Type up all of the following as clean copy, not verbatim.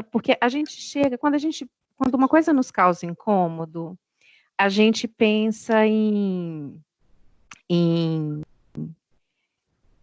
porque a gente chega, quando uma coisa nos causa incômodo, a gente pensa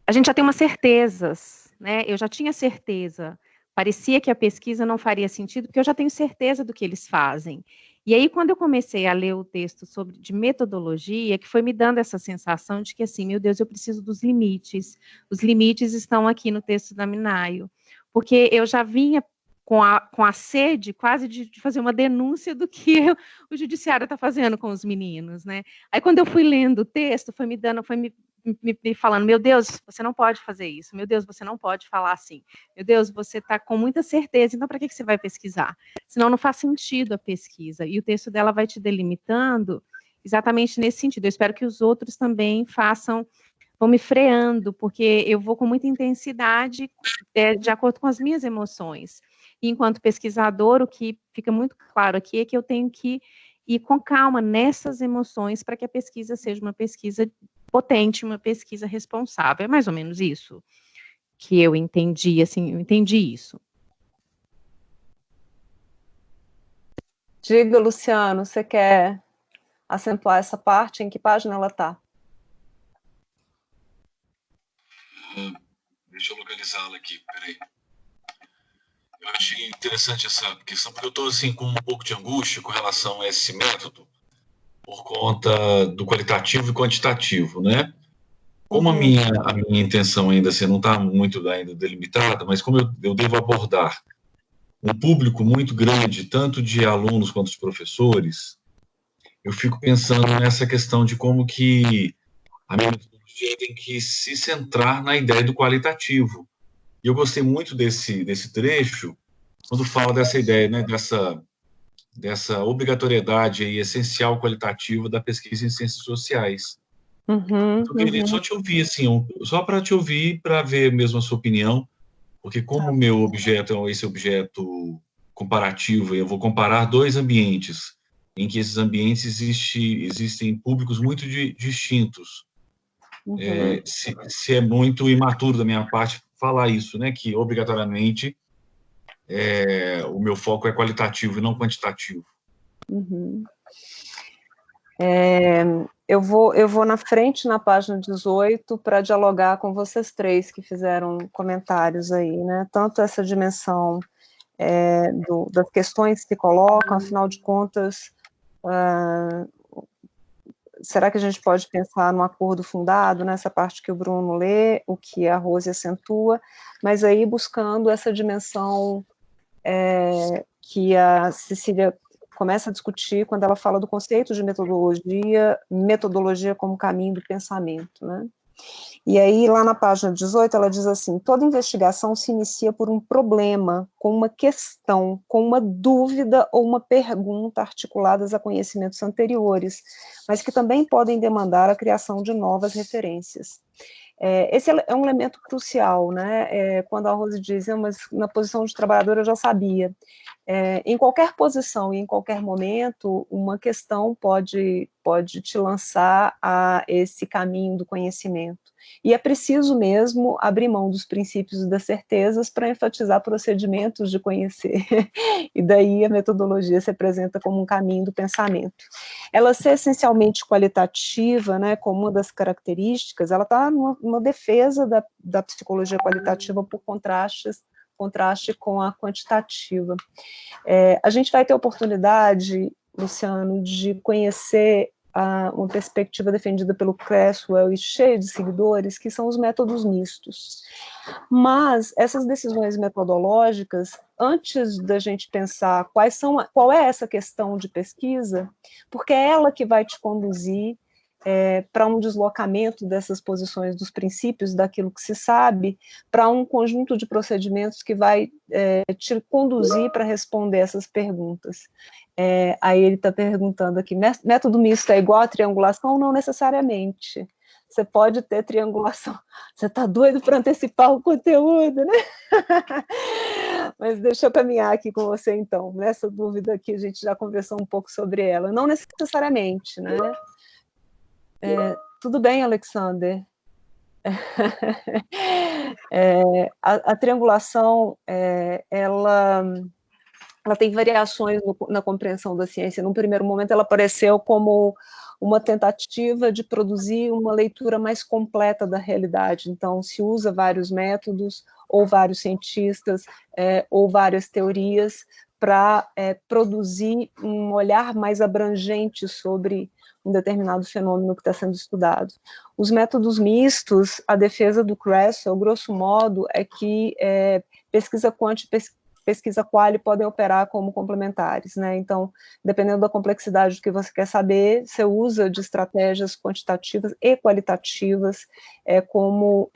a gente já tem umas certezas, né? Eu já tinha certeza, parecia que a pesquisa não faria sentido, porque eu já tenho certeza do que eles fazem. E aí, quando eu comecei a ler o texto de metodologia, que foi me dando essa sensação de que, assim, meu Deus, eu preciso dos limites. Os limites estão aqui no texto da Minayo, porque eu já vinha com a sede quase de fazer uma denúncia do que o judiciário está fazendo com os meninos, né? Aí, quando eu fui lendo o texto, foi me falando, meu Deus, você não pode fazer isso, meu Deus, você não pode falar assim, meu Deus, você está com muita certeza, então para que você vai pesquisar? Senão não faz sentido a pesquisa, e o texto dela vai te delimitando exatamente nesse sentido. Eu espero que os outros também vão me freando, porque eu vou com muita intensidade, de acordo com as minhas emoções. E enquanto pesquisador, o que fica muito claro aqui é que eu tenho que ir com calma nessas emoções para que a pesquisa seja uma pesquisa potente, uma pesquisa responsável. É mais ou menos isso que eu entendi, assim, eu entendi isso. Diga, Luciano, você quer acentuar essa parte? Em que página ela está? Deixa eu localizá-la aqui, peraí. Eu achei interessante essa questão, porque eu estou assim, com um pouco de angústia com relação a esse método, por conta do qualitativo e quantitativo, né? Como a minha intenção ainda assim, não está muito ainda delimitada, mas como eu devo abordar um público muito grande, tanto de alunos quanto de professores, eu fico pensando nessa questão de como que a minha metodologia tem que se centrar na ideia do qualitativo. E eu gostei muito desse trecho, quando fala dessa ideia, né, dessa obrigatoriedade aí, essencial qualitativa da pesquisa em ciências sociais. Eu queria só te ouvir, assim, só para te ouvir, para ver mesmo a sua opinião, porque como o meu objeto é esse objeto comparativo, eu vou comparar dois ambientes, em que esses ambientes existem públicos muito distintos. Se é muito imaturo da minha parte falar isso, né, que obrigatoriamente o meu foco é qualitativo e não quantitativo. Eu vou na frente, na página 18, para dialogar com vocês três que fizeram comentários aí, né? Tanto essa dimensão das questões que se colocam, afinal de contas, será que a gente pode pensar num acordo fundado, nessa parte que o Bruno lê, o que a Rose acentua, mas aí buscando essa dimensão que a Cecília começa a discutir quando ela fala do conceito de metodologia como caminho do pensamento, né? E aí, lá na página 18, ela diz assim, toda investigação se inicia por um problema, com uma questão, com uma dúvida ou uma pergunta articuladas a conhecimentos anteriores, mas que também podem demandar a criação de novas referências. Esse é um elemento crucial, né? Quando a Rose diz, mas na posição de trabalhadora eu já sabia. Em qualquer posição e em qualquer momento, uma questão pode te lançar a esse caminho do conhecimento. E é preciso mesmo abrir mão dos princípios e das certezas para enfatizar procedimentos de conhecer. E daí a metodologia se apresenta como um caminho do pensamento. Ela ser essencialmente qualitativa, né, como uma das características, ela está numa defesa da psicologia qualitativa por contraste com a quantitativa. A gente vai ter oportunidade, Luciano, de conhecer uma perspectiva defendida pelo Creswell e cheia de seguidores, que são os métodos mistos. Mas essas decisões metodológicas, antes da gente pensar qual é essa questão de pesquisa, porque é ela que vai te conduzir para um deslocamento dessas posições, dos princípios, daquilo que se sabe, para um conjunto de procedimentos que vai te conduzir para responder essas perguntas. Aí ele está perguntando aqui, método misto é igual a triangulação? Não necessariamente. Você pode ter triangulação. Você está doido para antecipar o conteúdo, né? Mas deixa eu caminhar aqui com você, então. Nessa dúvida aqui, a gente já conversou um pouco sobre ela. Não necessariamente, né? Tudo bem, Alexander? A triangulação, ela ela tem variações na compreensão da ciência. Num primeiro momento, ela apareceu como uma tentativa de produzir uma leitura mais completa da realidade. Então, se usa vários métodos, ou vários cientistas, ou várias teorias, para produzir um olhar mais abrangente sobre um determinado fenômeno que está sendo estudado. Os métodos mistos, a defesa do Kressel, grosso modo, é que pesquisa quant e pesquisa quali podem operar como complementares, né? Então, dependendo da complexidade do que você quer saber, você usa de estratégias quantitativas e qualitativas como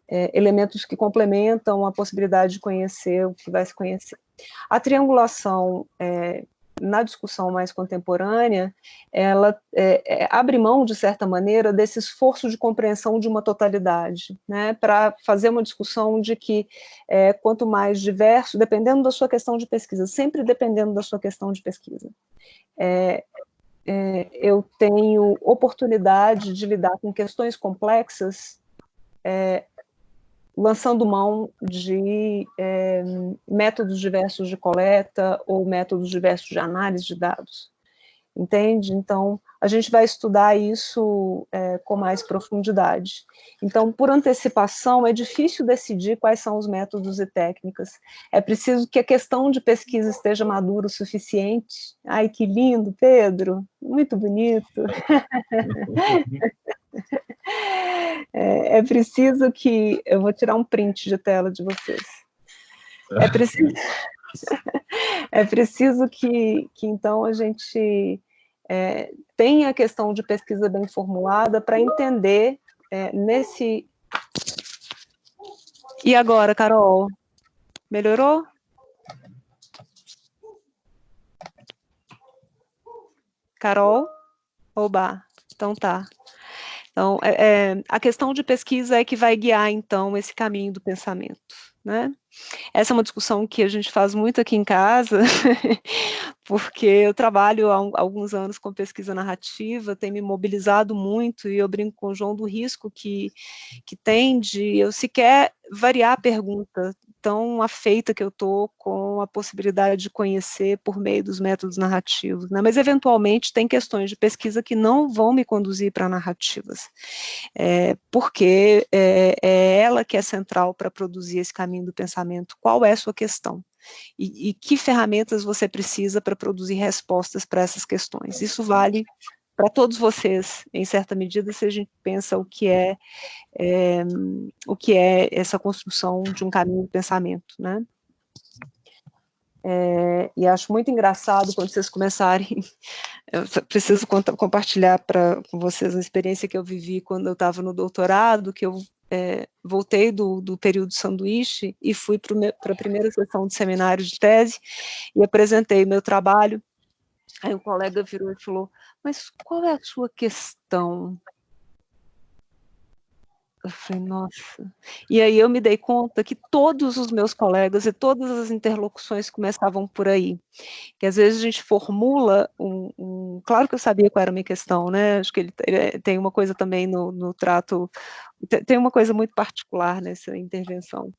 elementos que complementam a possibilidade de conhecer o que vai se conhecer. A triangulação, na discussão mais contemporânea, ela abre mão, de certa maneira, desse esforço de compreensão de uma totalidade, né, para fazer uma discussão de que quanto mais diverso, dependendo da sua questão de pesquisa, sempre dependendo da sua questão de pesquisa, eu tenho oportunidade de lidar com questões complexas, lançando mão de métodos diversos de coleta ou métodos diversos de análise de dados, entende? Então, a gente vai estudar isso com mais profundidade. Então, por antecipação, é difícil decidir quais são os métodos e técnicas. É preciso que a questão de pesquisa esteja madura o suficiente. Ai, que lindo, Pedro! Muito bonito! É preciso que... Eu vou tirar um print de tela de vocês. É preciso que então, a gente tenha a questão de pesquisa bem formulada para entender nesse... E agora, Carol? Melhorou? Carol? Oba, então tá. Então, a questão de pesquisa é que vai guiar, então, esse caminho do pensamento, né? Essa é uma discussão que a gente faz muito aqui em casa, porque eu trabalho há alguns anos com pesquisa narrativa, tem me mobilizado muito, e eu brinco com o João do risco que tem de eu sequer variar a pergunta, tão afeita que eu estou com a possibilidade de conhecer por meio dos métodos narrativos, né? Mas, eventualmente, tem questões de pesquisa que não vão me conduzir para narrativas, porque é ela que é central para produzir esse caminho do pensamento. Qual é a sua questão? E que ferramentas você precisa para produzir respostas para essas questões? Isso vale para todos vocês, em certa medida, se a gente pensa o que é essa construção de um caminho de pensamento, né? E acho muito engraçado quando vocês começarem, eu preciso compartilhar com vocês a experiência que eu vivi quando eu estava no doutorado, que eu voltei do período sanduíche e fui para a primeira sessão de seminário de tese e apresentei meu trabalho. Aí um colega virou e falou: mas qual é a sua questão? Eu falei, nossa. E aí eu me dei conta que todos os meus colegas e todas as interlocuções começavam por aí. Que às vezes a gente formula claro que eu sabia qual era a minha questão, né? Acho que ele tem uma coisa também no trato, tem uma coisa muito particular nessa intervenção.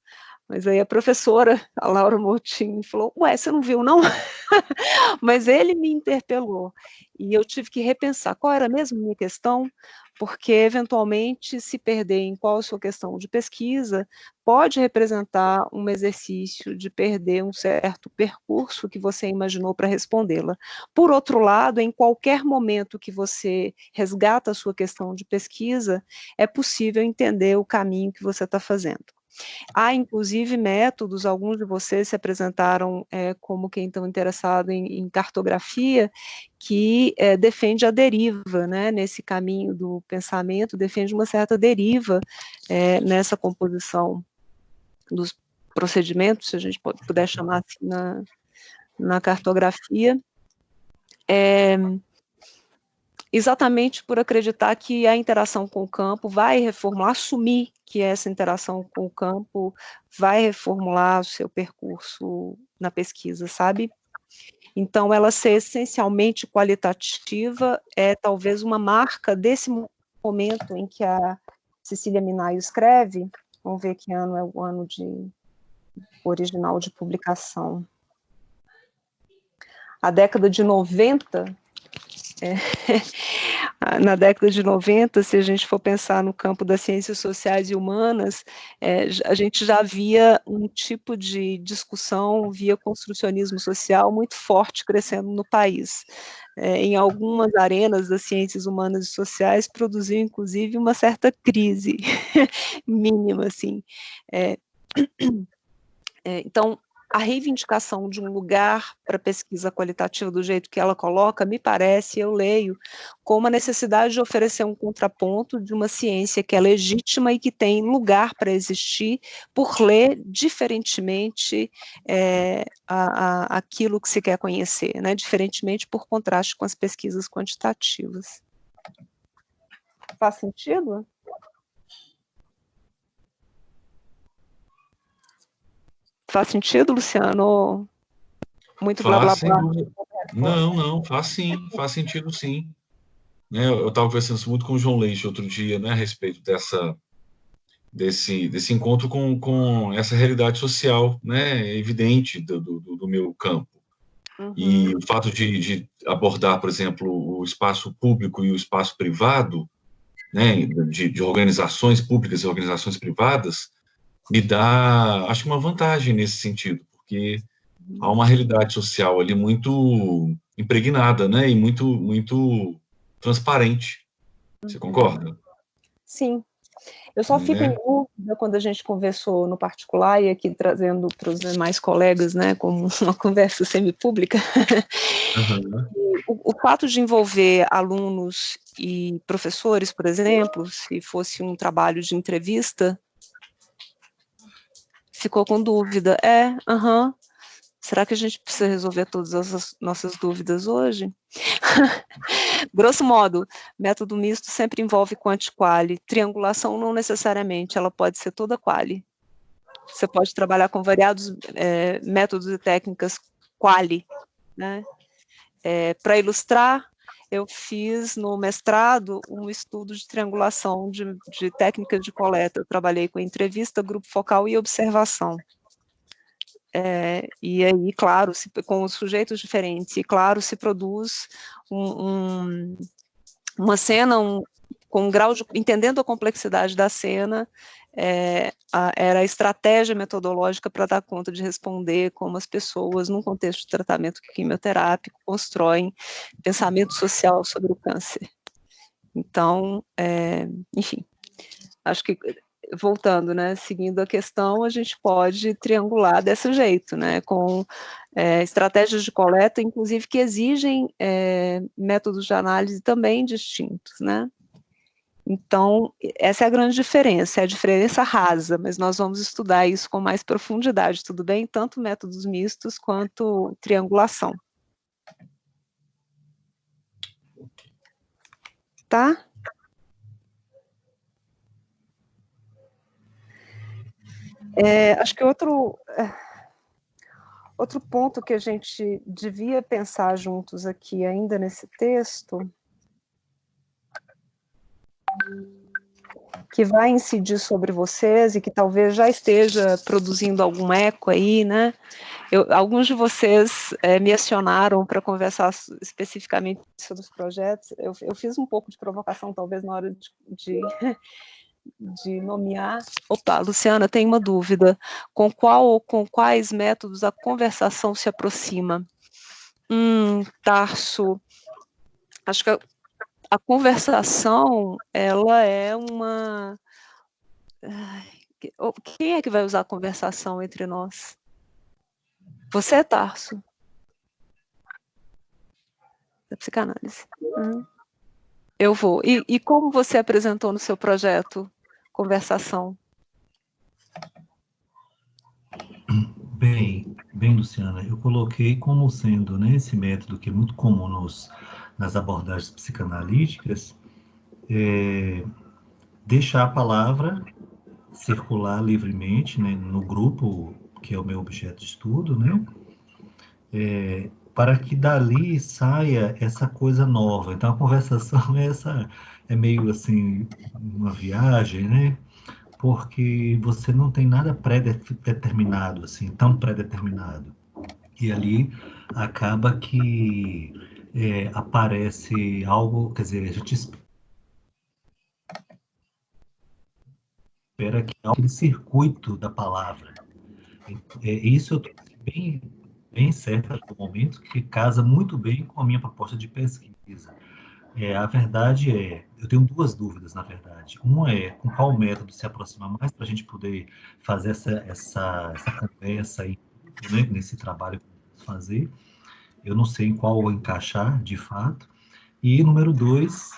Mas aí a professora, a Laura Moutinho, falou, ué, você não viu, não? Mas ele me interpelou, e eu tive que repensar qual era mesmo a minha questão, porque, eventualmente, se perder em qual a sua questão de pesquisa, pode representar um exercício de perder um certo percurso que você imaginou para respondê-la. Por outro lado, em qualquer momento que você resgata a sua questão de pesquisa, é possível entender o caminho que você está fazendo. Há, inclusive, métodos, alguns de vocês se apresentaram como quem estão interessado em cartografia, que defende a deriva, né, nesse caminho do pensamento, defende uma certa deriva nessa composição dos procedimentos, se a gente puder chamar assim, na cartografia, exatamente por acreditar que a interação com o campo vai reformular, assumir que essa interação com o campo vai reformular o seu percurso na pesquisa, sabe? Então, ela ser essencialmente qualitativa é talvez uma marca desse momento em que a Cecília Minayo escreve. Vamos ver que ano é o ano original de publicação. a década de 90, na década de 90, se a gente for pensar no campo das ciências sociais e humanas, a gente já via um tipo de discussão via construcionismo social muito forte crescendo no país. Em algumas arenas das ciências humanas e sociais, produziu, inclusive, uma certa crise mínima, assim. Então, a reivindicação de um lugar para pesquisa qualitativa do jeito que ela coloca, me parece, eu leio, como a necessidade de oferecer um contraponto de uma ciência que é legítima e que tem lugar para existir, por ler diferentemente aquilo que se quer conhecer, né? Diferentemente por contraste com as pesquisas quantitativas. Faz sentido? Faz sentido, Luciano? Muito blá, blá, blá. Não, faz sentido sim. Né, eu estava conversando muito com o João Leite outro dia, né, a respeito desse encontro com essa realidade social, né, evidente do meu campo. Uhum. E o fato de abordar, por exemplo, o espaço público e o espaço privado, né, de organizações públicas e organizações privadas, me dá, acho que uma vantagem nesse sentido, porque há uma realidade social ali muito impregnada, né, e muito transparente. Você concorda? Sim. Eu só fico em dúvida quando a gente conversou no particular e aqui trazendo para os demais colegas, né, como uma conversa semipública, o fato de envolver alunos e professores, por exemplo, se fosse um trabalho de entrevista, ficou com dúvida. Será que a gente precisa resolver todas as nossas dúvidas hoje? Grosso modo, método misto sempre envolve quanti-quali. Triangulação não necessariamente, ela pode ser toda quali. Você pode trabalhar com variados métodos e técnicas quali, né? Para ilustrar, eu fiz no mestrado um estudo de triangulação de técnicas de coleta. Eu trabalhei com entrevista, grupo focal e observação. E aí, claro, com os sujeitos diferentes, e claro, se produz uma cena com um grau de, entendendo a complexidade da cena, era a estratégia metodológica para dar conta de responder como as pessoas, num contexto de tratamento quimioterápico, constroem pensamento social sobre o câncer. Então, enfim, acho que, voltando, né, seguindo a questão, a gente pode triangular desse jeito, né, com estratégias de coleta, inclusive, que exigem métodos de análise também distintos, né. Então, essa é a grande diferença, é a diferença rasa, mas nós vamos estudar isso com mais profundidade, tudo bem? Tanto métodos mistos quanto triangulação. Tá? Acho que outro ponto que a gente devia pensar juntos aqui, ainda nesse texto, que vai incidir sobre vocês e que talvez já esteja produzindo algum eco aí, né? Alguns de vocês me acionaram para conversar especificamente sobre os projetos. Eu fiz um pouco de provocação, talvez, na hora de nomear. Opa, Luciana, tem uma dúvida. Com qual ou com quais métodos a conversação se aproxima? Tarso, acho que a conversação, ela é uma... Quem é que vai usar a conversação entre nós? Você é Tarso. Da psicanálise. Eu vou. E como você apresentou no seu projeto conversação? Bem, Luciana, eu coloquei como sendo, né, esse método que é muito comum nas abordagens psicanalíticas, deixar a palavra circular livremente, né, no grupo que é o meu objeto de estudo, né, para que dali saia essa coisa nova. Então a conversação é meio assim uma viagem, né? Porque você não tem nada pré-determinado, assim, tão pré-determinado. E ali acaba que aparece algo, quer dizer, a gente espera que aquele circuito da palavra. Isso eu estou bem, bem certo no momento, que casa muito bem com a minha proposta de pesquisa. A verdade eu tenho duas dúvidas, na verdade. Uma é com qual método se aproxima mais para a gente poder fazer essa conversa aí, né, nesse trabalho que vamos fazer. Eu não sei em qual encaixar, de fato. E número dois,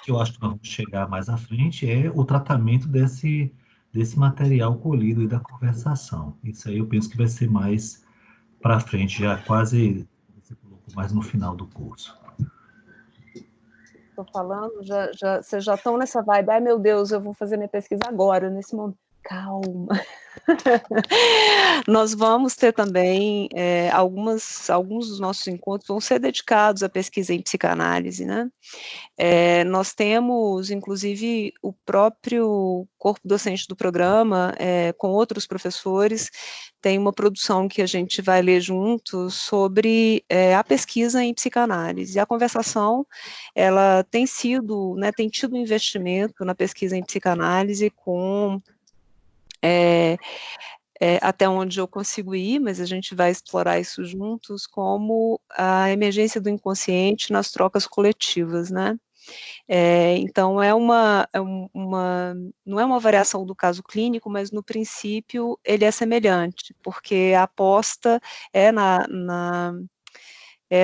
que eu acho que nós vamos chegar mais à frente, é o tratamento desse material colhido e da conversação. Isso aí eu penso que vai ser mais para frente, já quase, você colocou mais no final do curso. Estou falando, vocês já estão nessa vibe, ai meu Deus, eu vou fazer minha pesquisa agora, nesse momento. Calma. Nós vamos ter também, alguns dos nossos encontros vão ser dedicados à pesquisa em psicanálise, né? Nós temos, inclusive, o próprio corpo docente do programa, com outros professores, tem uma produção que a gente vai ler juntos sobre a pesquisa em psicanálise. E a conversação, ela tem sido, né, tem tido um investimento na pesquisa em psicanálise com... até onde eu consigo ir, mas a gente vai explorar isso juntos, como a emergência do inconsciente nas trocas coletivas, né? Então, não é uma variação do caso clínico, mas no princípio ele é semelhante, porque a aposta é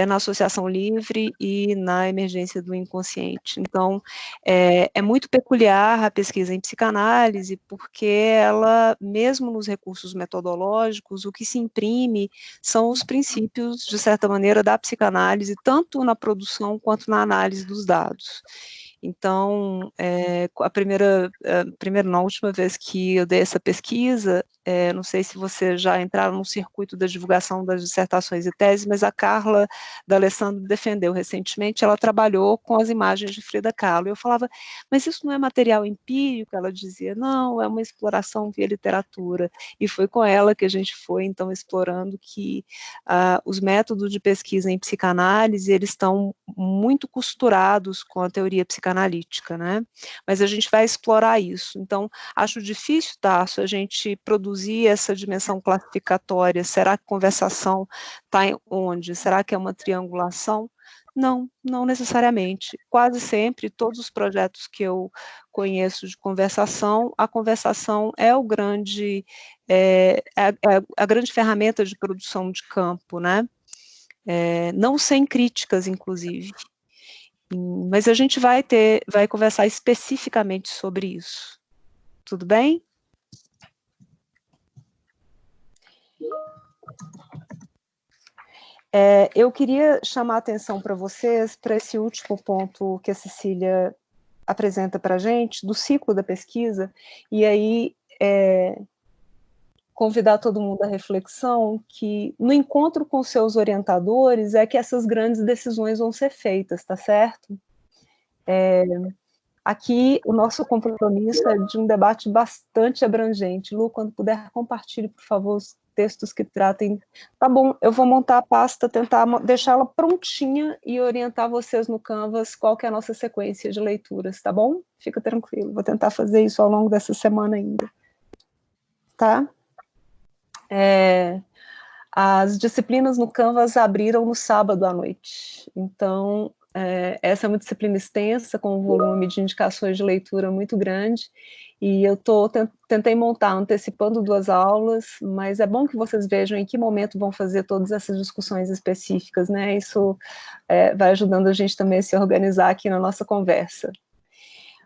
na associação livre e na emergência do inconsciente. Então, é muito peculiar a pesquisa em psicanálise, porque ela, mesmo nos recursos metodológicos, o que se imprime são os princípios, de certa maneira, da psicanálise, tanto na produção quanto na análise dos dados. Então, na última vez que eu dei essa pesquisa, não sei se vocês já entraram no circuito da divulgação das dissertações e teses, mas a Carla D'Alessandro defendeu recentemente, ela trabalhou com as imagens de Frida Kahlo, e eu falava, mas isso não é material empírico? Ela dizia, não, é uma exploração via literatura, e foi com ela que a gente foi, então, explorando que os métodos de pesquisa em psicanálise, eles estão muito costurados com a teoria psicanalítica, né? Mas a gente vai explorar isso. Então, acho difícil, Tarso, a gente produzir essa dimensão classificatória. Será que conversação está onde? Será que é uma triangulação? Não, não necessariamente. Quase sempre, todos os projetos que eu conheço de conversação, a conversação é a grande ferramenta de produção de campo, né? Não sem críticas, inclusive. Mas a gente vai conversar especificamente sobre isso. Tudo bem? Eu queria chamar a atenção para vocês para esse último ponto que a Cecília apresenta para a gente, do ciclo da pesquisa, e aí convidar todo mundo à reflexão que no encontro com seus orientadores é que essas grandes decisões vão ser feitas, tá certo? Aqui o nosso compromisso é de um debate bastante abrangente. Lu, quando puder, compartilhe, por favor, os textos que tratem. Tá bom, eu vou montar a pasta, tentar deixá-la prontinha e orientar vocês no Canvas qual que é a nossa sequência de leituras, tá bom? Fica tranquilo, vou tentar fazer isso ao longo dessa semana ainda. Tá? As disciplinas no Canvas abriram no sábado à noite, então essa é uma disciplina extensa, com um volume de indicações de leitura muito grande, e eu tentei montar antecipando 2 aulas, mas é bom que vocês vejam em que momento vão fazer todas essas discussões específicas, né? Isso vai ajudando a gente também a se organizar aqui na nossa conversa.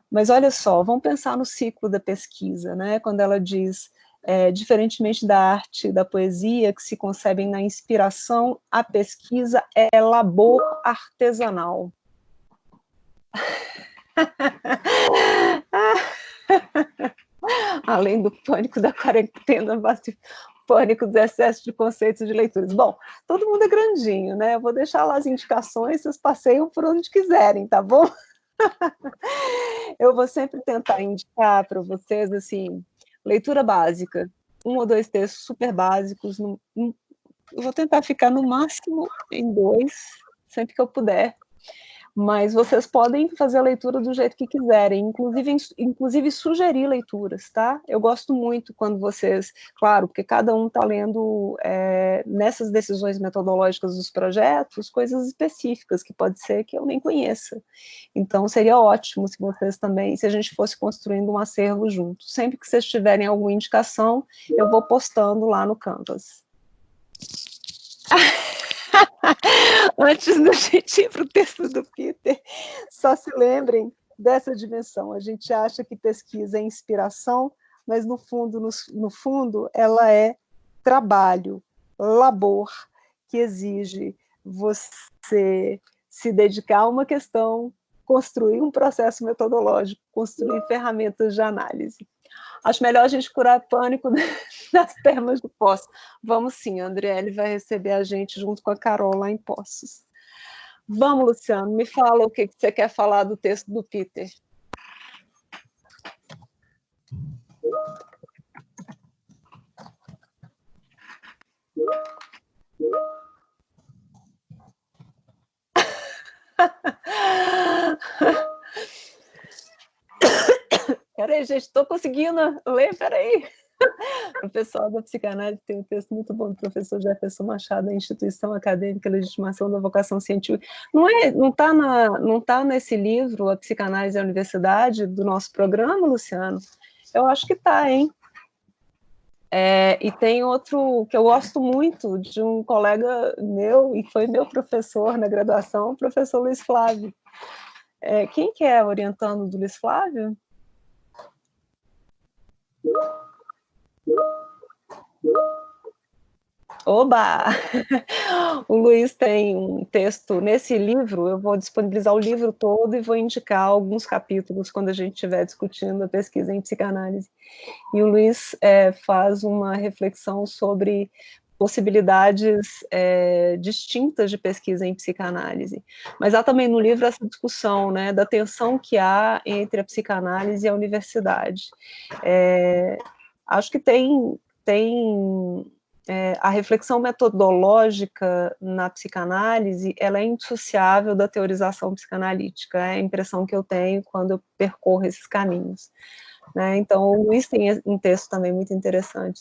Mas olha só, vamos pensar no ciclo da pesquisa, né? Quando ela diz, diferentemente da arte e da poesia, que se concebem na inspiração, a pesquisa é labor artesanal. Além do pânico da quarentena, pânico do excesso de conceitos de leituras. Bom, todo mundo é grandinho, né? Eu vou deixar lá as indicações, vocês passeiam por onde quiserem, tá bom? Eu vou sempre tentar indicar para vocês, assim, leitura básica, 1 ou 2 textos super básicos, Eu vou tentar ficar no máximo em 2, sempre que eu puder. Mas vocês podem fazer a leitura do jeito que quiserem, inclusive sugerir leituras, tá? Eu gosto muito quando vocês, claro, porque cada um está lendo nessas decisões metodológicas dos projetos, coisas específicas, que pode ser que eu nem conheça. Então, seria ótimo se vocês também, se a gente fosse construindo um acervo junto. Sempre que vocês tiverem alguma indicação, eu vou postando lá no Canvas. Antes da gente ir para o texto do Peter, só se lembrem dessa dimensão. A gente acha que pesquisa é inspiração, mas no fundo ela é trabalho, labor, que exige você se dedicar a uma questão, construir um processo metodológico, construir ferramentas de análise. Acho melhor a gente curar pânico nas termas do Poços. Vamos sim, a Andriele vai receber a gente junto com a Carol lá em Poços. Vamos, Luciano, me fala o que você quer falar do texto do Peter. Peraí, gente, estou conseguindo ler, peraí. O pessoal da psicanálise tem um texto muito bom do professor Jefferson Machado, a Instituição Acadêmica e Legitimação da Vocação Científica. Não tá nesse livro, A Psicanálise e a Universidade, do nosso programa, Luciano? Eu acho que está, hein? E tem outro que eu gosto muito, de um colega meu, e foi meu professor na graduação, o professor Luiz Flávio. Quem que é orientando do Luiz Flávio? Oba! O Luiz tem um texto nesse livro, eu vou disponibilizar o livro todo e vou indicar alguns capítulos quando a gente estiver discutindo a pesquisa em psicanálise. E o Luiz faz uma reflexão sobre possibilidades distintas de pesquisa em psicanálise. Mas há também no livro essa discussão, né, da tensão que há entre a psicanálise e a universidade. Acho que tem a reflexão metodológica na psicanálise, ela é indissociável da teorização psicanalítica, é a impressão que eu tenho quando eu percorro esses caminhos. Né? Então, o Luiz tem um texto também muito interessante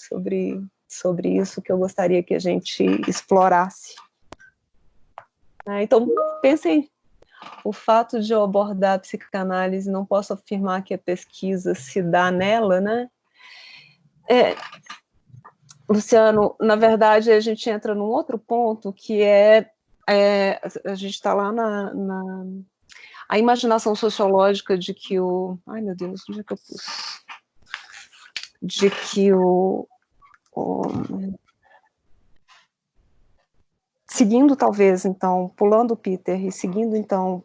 sobre isso, que eu gostaria que a gente explorasse. Então, pensem, o fato de eu abordar a psicanálise, não posso afirmar que a pesquisa se dá nela, né? Luciano, na verdade, a gente entra num outro ponto, que a gente está lá a imaginação sociológica de que ai, meu Deus, onde é que eu pus? De que seguindo, talvez, então, pulando o Peter e seguindo, então,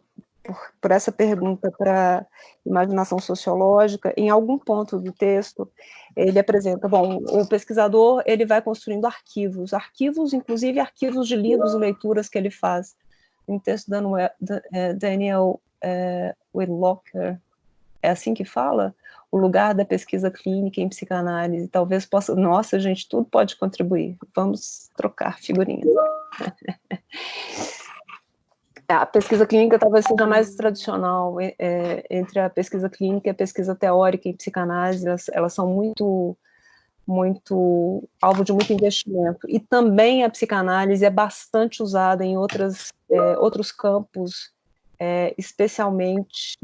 por essa pergunta para imaginação sociológica, em algum ponto do texto, ele apresenta, bom, o pesquisador, ele vai construindo arquivos, inclusive arquivos de livros e leituras que ele faz. Em texto da Daniel Whitlocker, é assim que fala? O lugar da pesquisa clínica em psicanálise, talvez possa... Nossa, gente, tudo pode contribuir. Vamos trocar figurinhas. A pesquisa clínica talvez seja mais tradicional entre a pesquisa clínica e a pesquisa teórica em psicanálise, elas são muito alvo de muito investimento. E também a psicanálise é bastante usada em outros campos, especialmente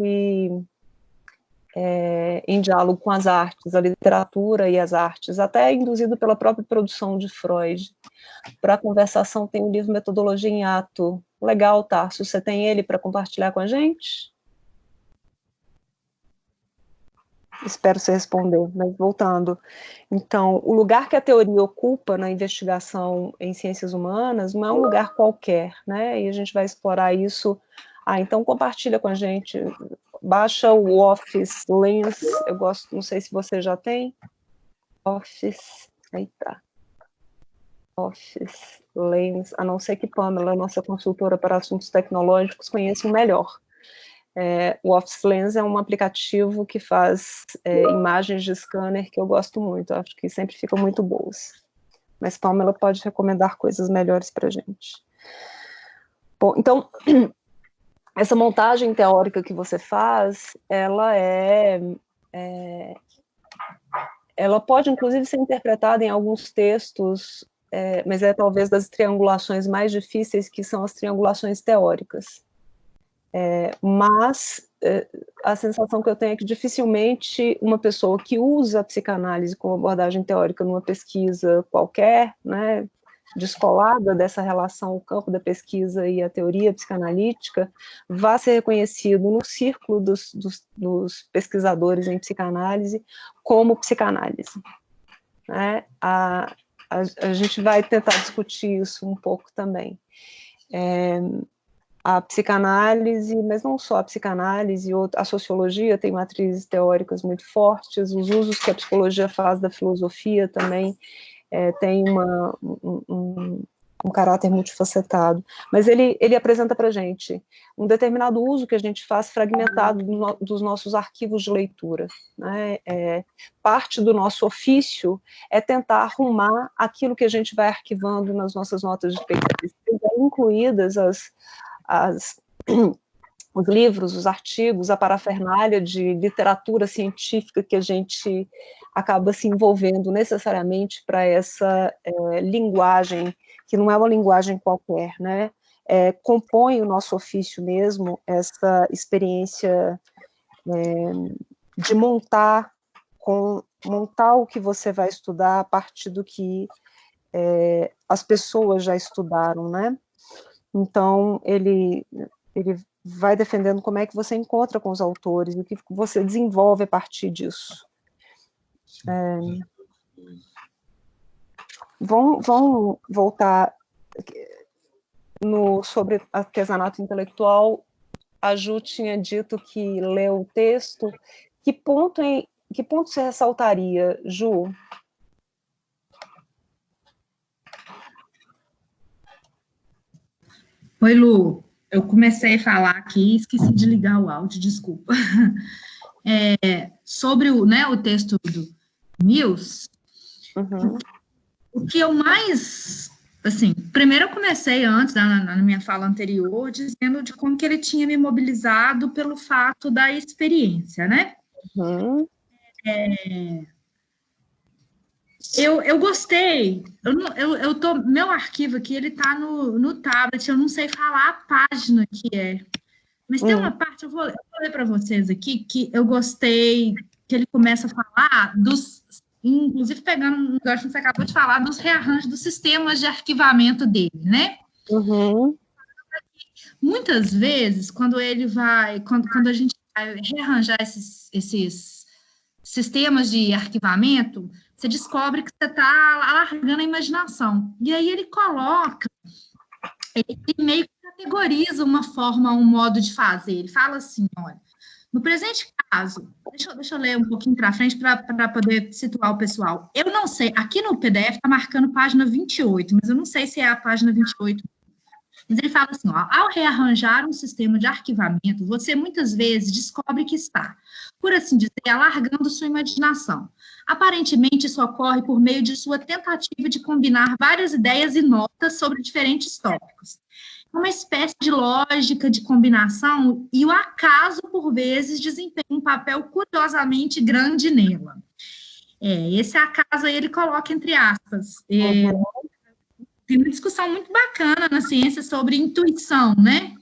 em diálogo com as artes, a literatura e as artes, até induzido pela própria produção de Freud. Para a conversação tem o livro Metodologia em Ato. Legal, Tarso, você tem ele para compartilhar com a gente? Espero você responder, mas voltando. Então, o lugar que a teoria ocupa na investigação em ciências humanas não é um lugar qualquer, né? E a gente vai explorar isso. Então compartilha com a gente, baixa o Office Lens, eu gosto, não sei se você já tem. Office, eita. Office Lens, a não ser que Pamela, nossa consultora para assuntos tecnológicos, conheça o melhor. O Office Lens é um aplicativo que faz imagens de scanner que eu gosto muito, acho que sempre ficam muito boas. mas Pamela pode recomendar coisas melhores para a gente. Bom, então, essa montagem teórica que você faz, ela pode, inclusive, ser interpretada em alguns textos, mas é talvez das triangulações mais difíceis, que são as triangulações teóricas. Mas a sensação que eu tenho é que dificilmente uma pessoa que usa a psicanálise como abordagem teórica numa pesquisa qualquer, né, descolada dessa relação, o campo da pesquisa e a teoria psicanalítica, vá ser reconhecido no círculo dos pesquisadores em psicanálise como psicanálise. Né? A gente vai tentar discutir isso um pouco também. A psicanálise, mas não só a psicanálise, a sociologia tem matrizes teóricas muito fortes, os usos que a psicologia faz da filosofia também tem um caráter multifacetado, mas ele apresenta para a gente um determinado uso que a gente faz fragmentado dos nossos arquivos de leitura. Né? Parte do nosso ofício é tentar arrumar aquilo que a gente vai arquivando nas nossas notas de pesquisa, incluídas os livros, os artigos, a parafernália de literatura científica que a gente acaba se envolvendo necessariamente para essa linguagem, que não é uma linguagem qualquer, né? Compõe o nosso ofício mesmo, essa experiência de montar o que você vai estudar a partir do que as pessoas já estudaram, né? Então, ele vai defendendo como é que você encontra com os autores, o que você desenvolve a partir disso. Vamos voltar sobre artesanato intelectual. A Ju tinha dito que leu o texto. Que ponto você ressaltaria, Ju? Oi, Lu. Eu comecei a falar aqui e esqueci de ligar o áudio, desculpa. Sobre o texto do Mills, o que eu mais... Assim, primeiro eu comecei antes, na minha fala anterior, dizendo de como que ele tinha me mobilizado pelo fato da experiência, né? Eu gostei, meu arquivo aqui, ele tá no tablet, eu não sei falar a página que é, mas tem uma parte, eu vou ler para vocês aqui, que eu gostei, que ele começa a falar inclusive pegando um negócio que você acabou de falar, dos rearranjos dos sistemas de arquivamento dele, né? Muitas vezes, quando a gente vai rearranjar esses sistemas de arquivamento, você descobre que você está alargando a imaginação. E aí ele meio que categoriza uma forma, um modo de fazer. Ele fala assim, olha, no presente caso, deixa eu ler um pouquinho para frente para poder situar o pessoal. Eu não sei, aqui no PDF está marcando página 28, mas eu não sei se é a página 28. Mas ele fala assim, ó, ao rearranjar um sistema de arquivamento, você muitas vezes descobre que está, por assim dizer, alargando sua imaginação. Aparentemente, isso ocorre por meio de sua tentativa de combinar várias ideias e notas sobre diferentes tópicos. Uma espécie de lógica de combinação e o acaso, por vezes, desempenha um papel curiosamente grande nela. Esse acaso aí ele coloca entre aspas. Tem uma discussão muito bacana na ciência sobre intuição, né?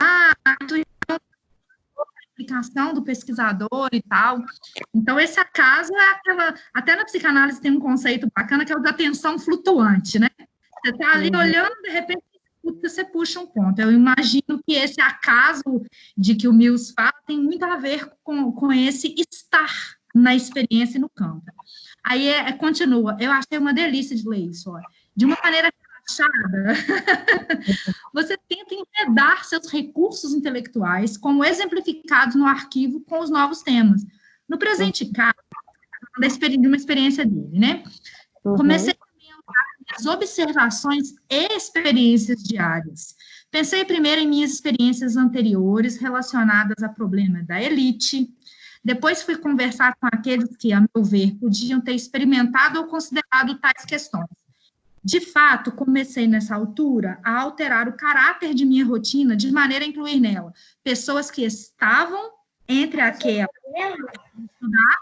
A intuição, a aplicação do pesquisador e tal. Então, esse acaso é aquela... Até na psicanálise tem um conceito bacana que é o da atenção flutuante, né? Você está ali olhando, de repente, você puxa um ponto. Eu imagino que esse acaso de que o Mills fala tem muito a ver com esse estar na experiência e no campo. Aí continua. Eu achei uma delícia de ler isso. Ó. De uma maneira relaxada, você tenta enredar seus recursos intelectuais, como exemplificados no arquivo, com os novos temas. No presente caso, de uma experiência dele, né? Comecei as observações e experiências diárias. Pensei primeiro em minhas experiências anteriores relacionadas a problema da elite, Depois fui conversar com aqueles que, a meu ver, podiam ter experimentado ou considerado tais questões. De fato, comecei nessa altura a alterar o caráter de minha rotina de maneira a incluir nela pessoas que estavam entre aquelas que estudar,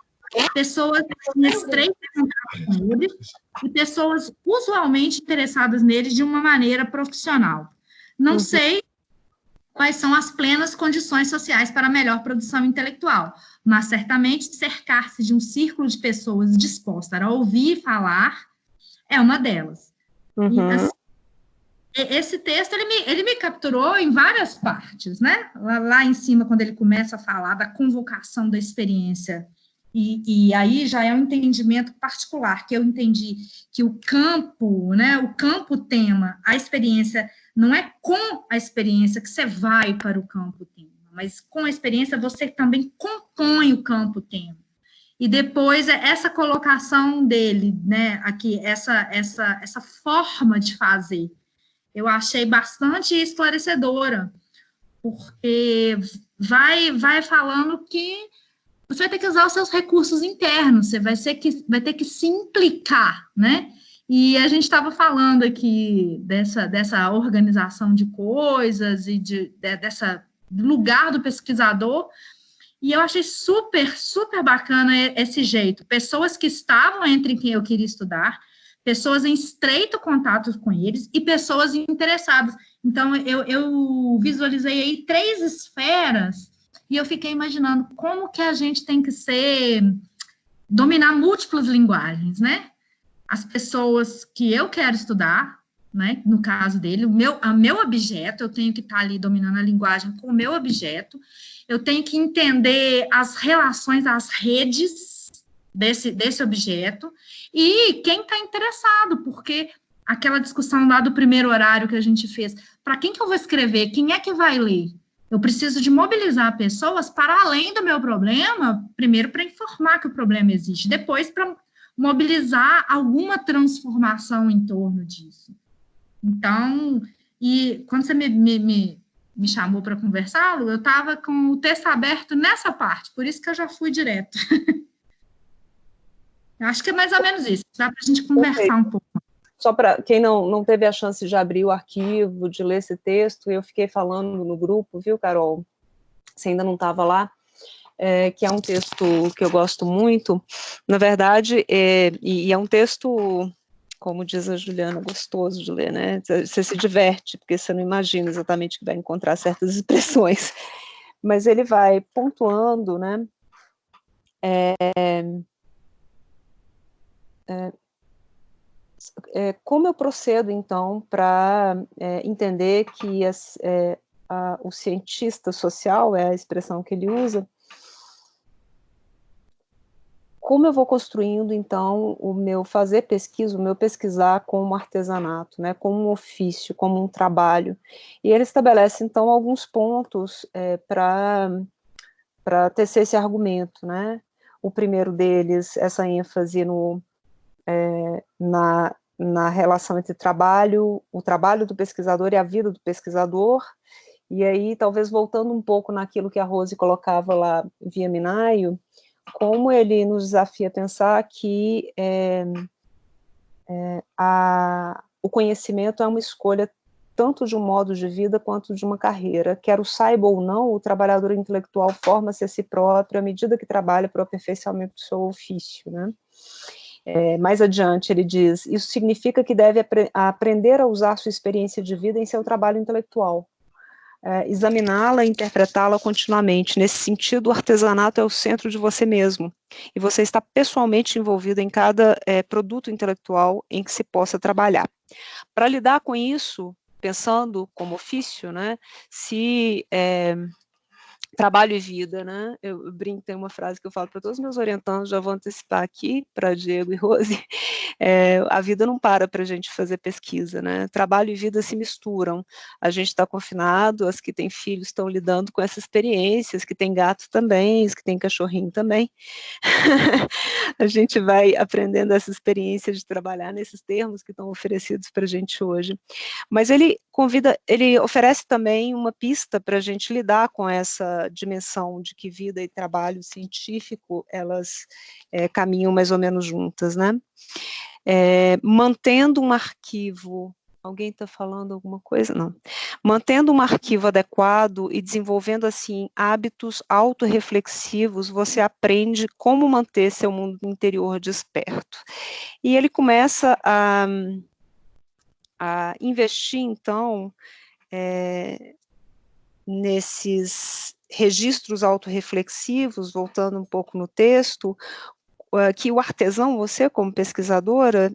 pessoas em estreito contato com eles e pessoas usualmente interessadas neles de uma maneira profissional. Não sei quais são as plenas condições sociais para a melhor produção intelectual, mas certamente cercar-se de um círculo de pessoas dispostas a ouvir falar é uma delas. E, assim, esse texto, ele me capturou em várias partes, né? Lá em cima, quando ele começa a falar da convocação da experiência, e aí já é um entendimento particular, que eu entendi que o campo, né, o campo tema, a experiência, não é com a experiência que você vai para o campo tema, mas com a experiência você também compõe o campo tema. E depois, essa colocação dele, né, aqui, essa forma de fazer, eu achei bastante esclarecedora, porque vai falando que você vai ter que usar os seus recursos internos, você vai ter que se implicar, né? E a gente estava falando aqui dessa organização de coisas e dessa lugar do pesquisador, e eu achei super, super bacana esse jeito. Pessoas que estavam entre quem eu queria estudar, pessoas em estreito contato com eles e pessoas interessadas. Então, eu visualizei aí 3 esferas e eu fiquei imaginando como que a gente tem que dominar múltiplas linguagens, né? As pessoas que eu quero estudar, né? No caso dele, o meu objeto, eu tenho que estar ali dominando a linguagem com o meu objeto, eu tenho que entender as relações, as redes desse objeto, e quem está interessado, porque aquela discussão lá do primeiro horário que a gente fez, para quem que eu vou escrever, quem é que vai ler? Eu preciso de mobilizar pessoas para além do meu problema, primeiro para informar que o problema existe, depois para mobilizar alguma transformação em torno disso. Então, e quando você me chamou para conversá-lo, eu estava com o texto aberto nessa parte, por isso que eu já fui direto. Eu acho que é mais ou menos isso, dá para a gente conversar um pouco. Só para quem não teve a chance de abrir o arquivo, de ler esse texto, eu fiquei falando no grupo, viu, Carol? Você ainda não estava lá, que é um texto que eu gosto muito. Na verdade, e é um texto, como diz a Juliana, gostoso de ler, né? Você se diverte, porque você não imagina exatamente que vai encontrar certas expressões. Mas ele vai pontuando, né? Como eu procedo, então, para entender que o cientista social, é a expressão que ele usa, como eu vou construindo, então, o meu fazer pesquisa, o meu pesquisar como artesanato, né, como um ofício, como um trabalho. E ele estabelece, então, alguns pontos para tecer esse argumento, né? O primeiro deles, essa ênfase na relação entre o trabalho do pesquisador e a vida do pesquisador, e aí, talvez voltando um pouco naquilo que a Rose colocava lá via Minayo, como ele nos desafia a pensar que o conhecimento é uma escolha tanto de um modo de vida quanto de uma carreira. Quer o saiba ou não, o trabalhador intelectual forma-se a si próprio à medida que trabalha para o aperfeiçoamento do seu ofício, né? Mais adiante ele diz, isso significa que deve aprender a usar sua experiência de vida em seu trabalho intelectual, examiná-la e interpretá-la continuamente. Nesse sentido, o artesanato é o centro de você mesmo, e você está pessoalmente envolvido em cada produto intelectual em que se possa trabalhar. Para lidar com isso, pensando como ofício, né, se trabalho e vida, né? Eu brinco, tem uma frase que eu falo para todos os meus orientandos, já vou antecipar aqui para Diego e Rose, a vida não para a gente fazer pesquisa, né? Trabalho e vida se misturam. A gente está confinado, as que têm filhos estão lidando com essa experiência, as que têm gato também, as que têm cachorrinho também. A gente vai aprendendo essa experiência de trabalhar nesses termos que estão oferecidos para a gente hoje. Mas ele oferece também uma pista para a gente lidar com essa essa dimensão de que vida e trabalho científico, elas caminham mais ou menos juntas, né? Mantendo um arquivo, alguém está falando alguma coisa? Não. Mantendo um arquivo adequado e desenvolvendo, assim, hábitos autorreflexivos, você aprende como manter seu mundo interior desperto. E ele começa a investir, então, nesses registros autorreflexivos, voltando um pouco no texto, que o artesão, você como pesquisadora,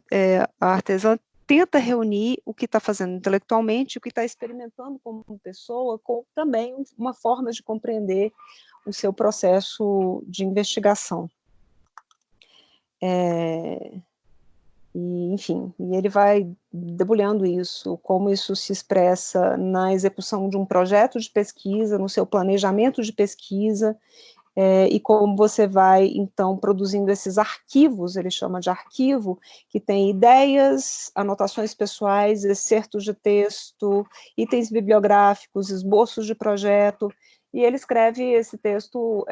a artesã tenta reunir o que está fazendo intelectualmente, o que está experimentando como pessoa, com também uma forma de compreender o seu processo de investigação. E, enfim, e ele vai debulhando isso, como isso se expressa na execução de um projeto de pesquisa, no seu planejamento de pesquisa, e como você vai, então, produzindo esses arquivos, ele chama de arquivo, que tem ideias, anotações pessoais, excertos de texto, itens bibliográficos, esboços de projeto, e ele escreve esse texto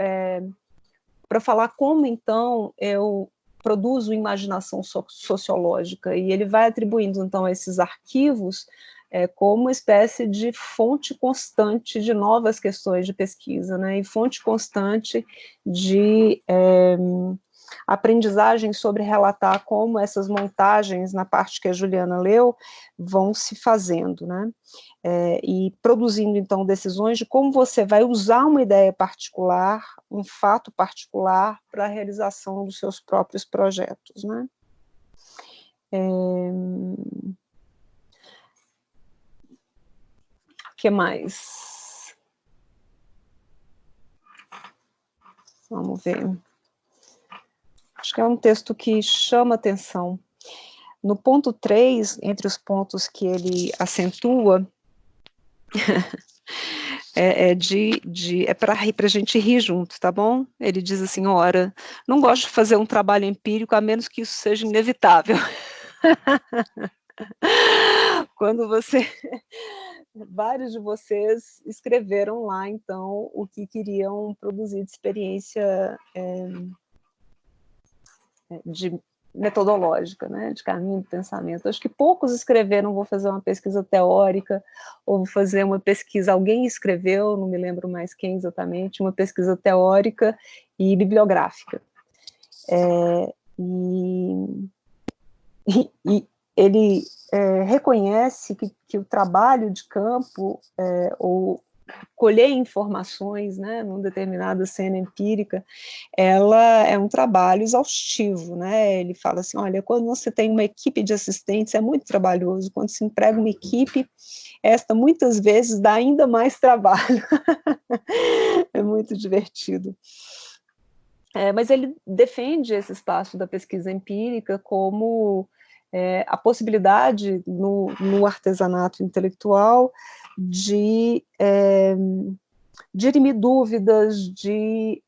para falar como, então, eu produzo imaginação sociológica, e ele vai atribuindo, então, esses arquivos como uma espécie de fonte constante de novas questões de pesquisa, né, e fonte constante de aprendizagem sobre relatar como essas montagens, na parte que a Juliana leu, vão se fazendo, né, e produzindo, então, decisões de como você vai usar uma ideia particular, um fato particular, para a realização dos seus próprios projetos, né. O que mais? Vamos ver. Acho que é um texto que chama atenção. No ponto 3, entre os pontos que ele acentua, é para a gente rir junto, tá bom? Ele diz assim, ora, não gosto de fazer um trabalho empírico, a menos que isso seja inevitável. Quando vários de vocês escreveram lá, então, o que queriam produzir de experiência de metodológica, né, de caminho de pensamento. Acho que poucos escreveram, vou fazer uma pesquisa teórica, ou vou fazer uma pesquisa, alguém escreveu, não me lembro mais quem exatamente, uma pesquisa teórica e bibliográfica. E ele reconhece que o trabalho de campo, ou colher informações, né, numa determinada cena empírica, ela é um trabalho exaustivo, né, ele fala assim, olha, quando você tem uma equipe de assistentes, é muito trabalhoso, quando se emprega uma equipe, esta muitas vezes dá ainda mais trabalho, é muito divertido. Mas ele defende esse espaço da pesquisa empírica como a possibilidade no artesanato intelectual de dirimir dúvidas, de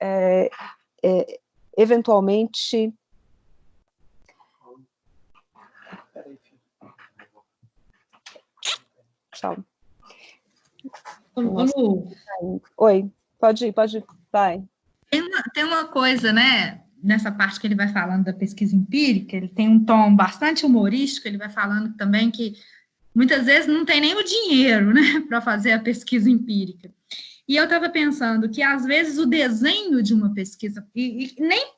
eventualmente tchau. Oi, pode ir, vai. Tem uma coisa, né, nessa parte que ele vai falando da pesquisa empírica, ele tem um tom bastante humorístico, ele vai falando também que muitas vezes não tem nem o dinheiro, né, para fazer a pesquisa empírica. E eu estava pensando que, às vezes, o desenho de uma pesquisa, e nem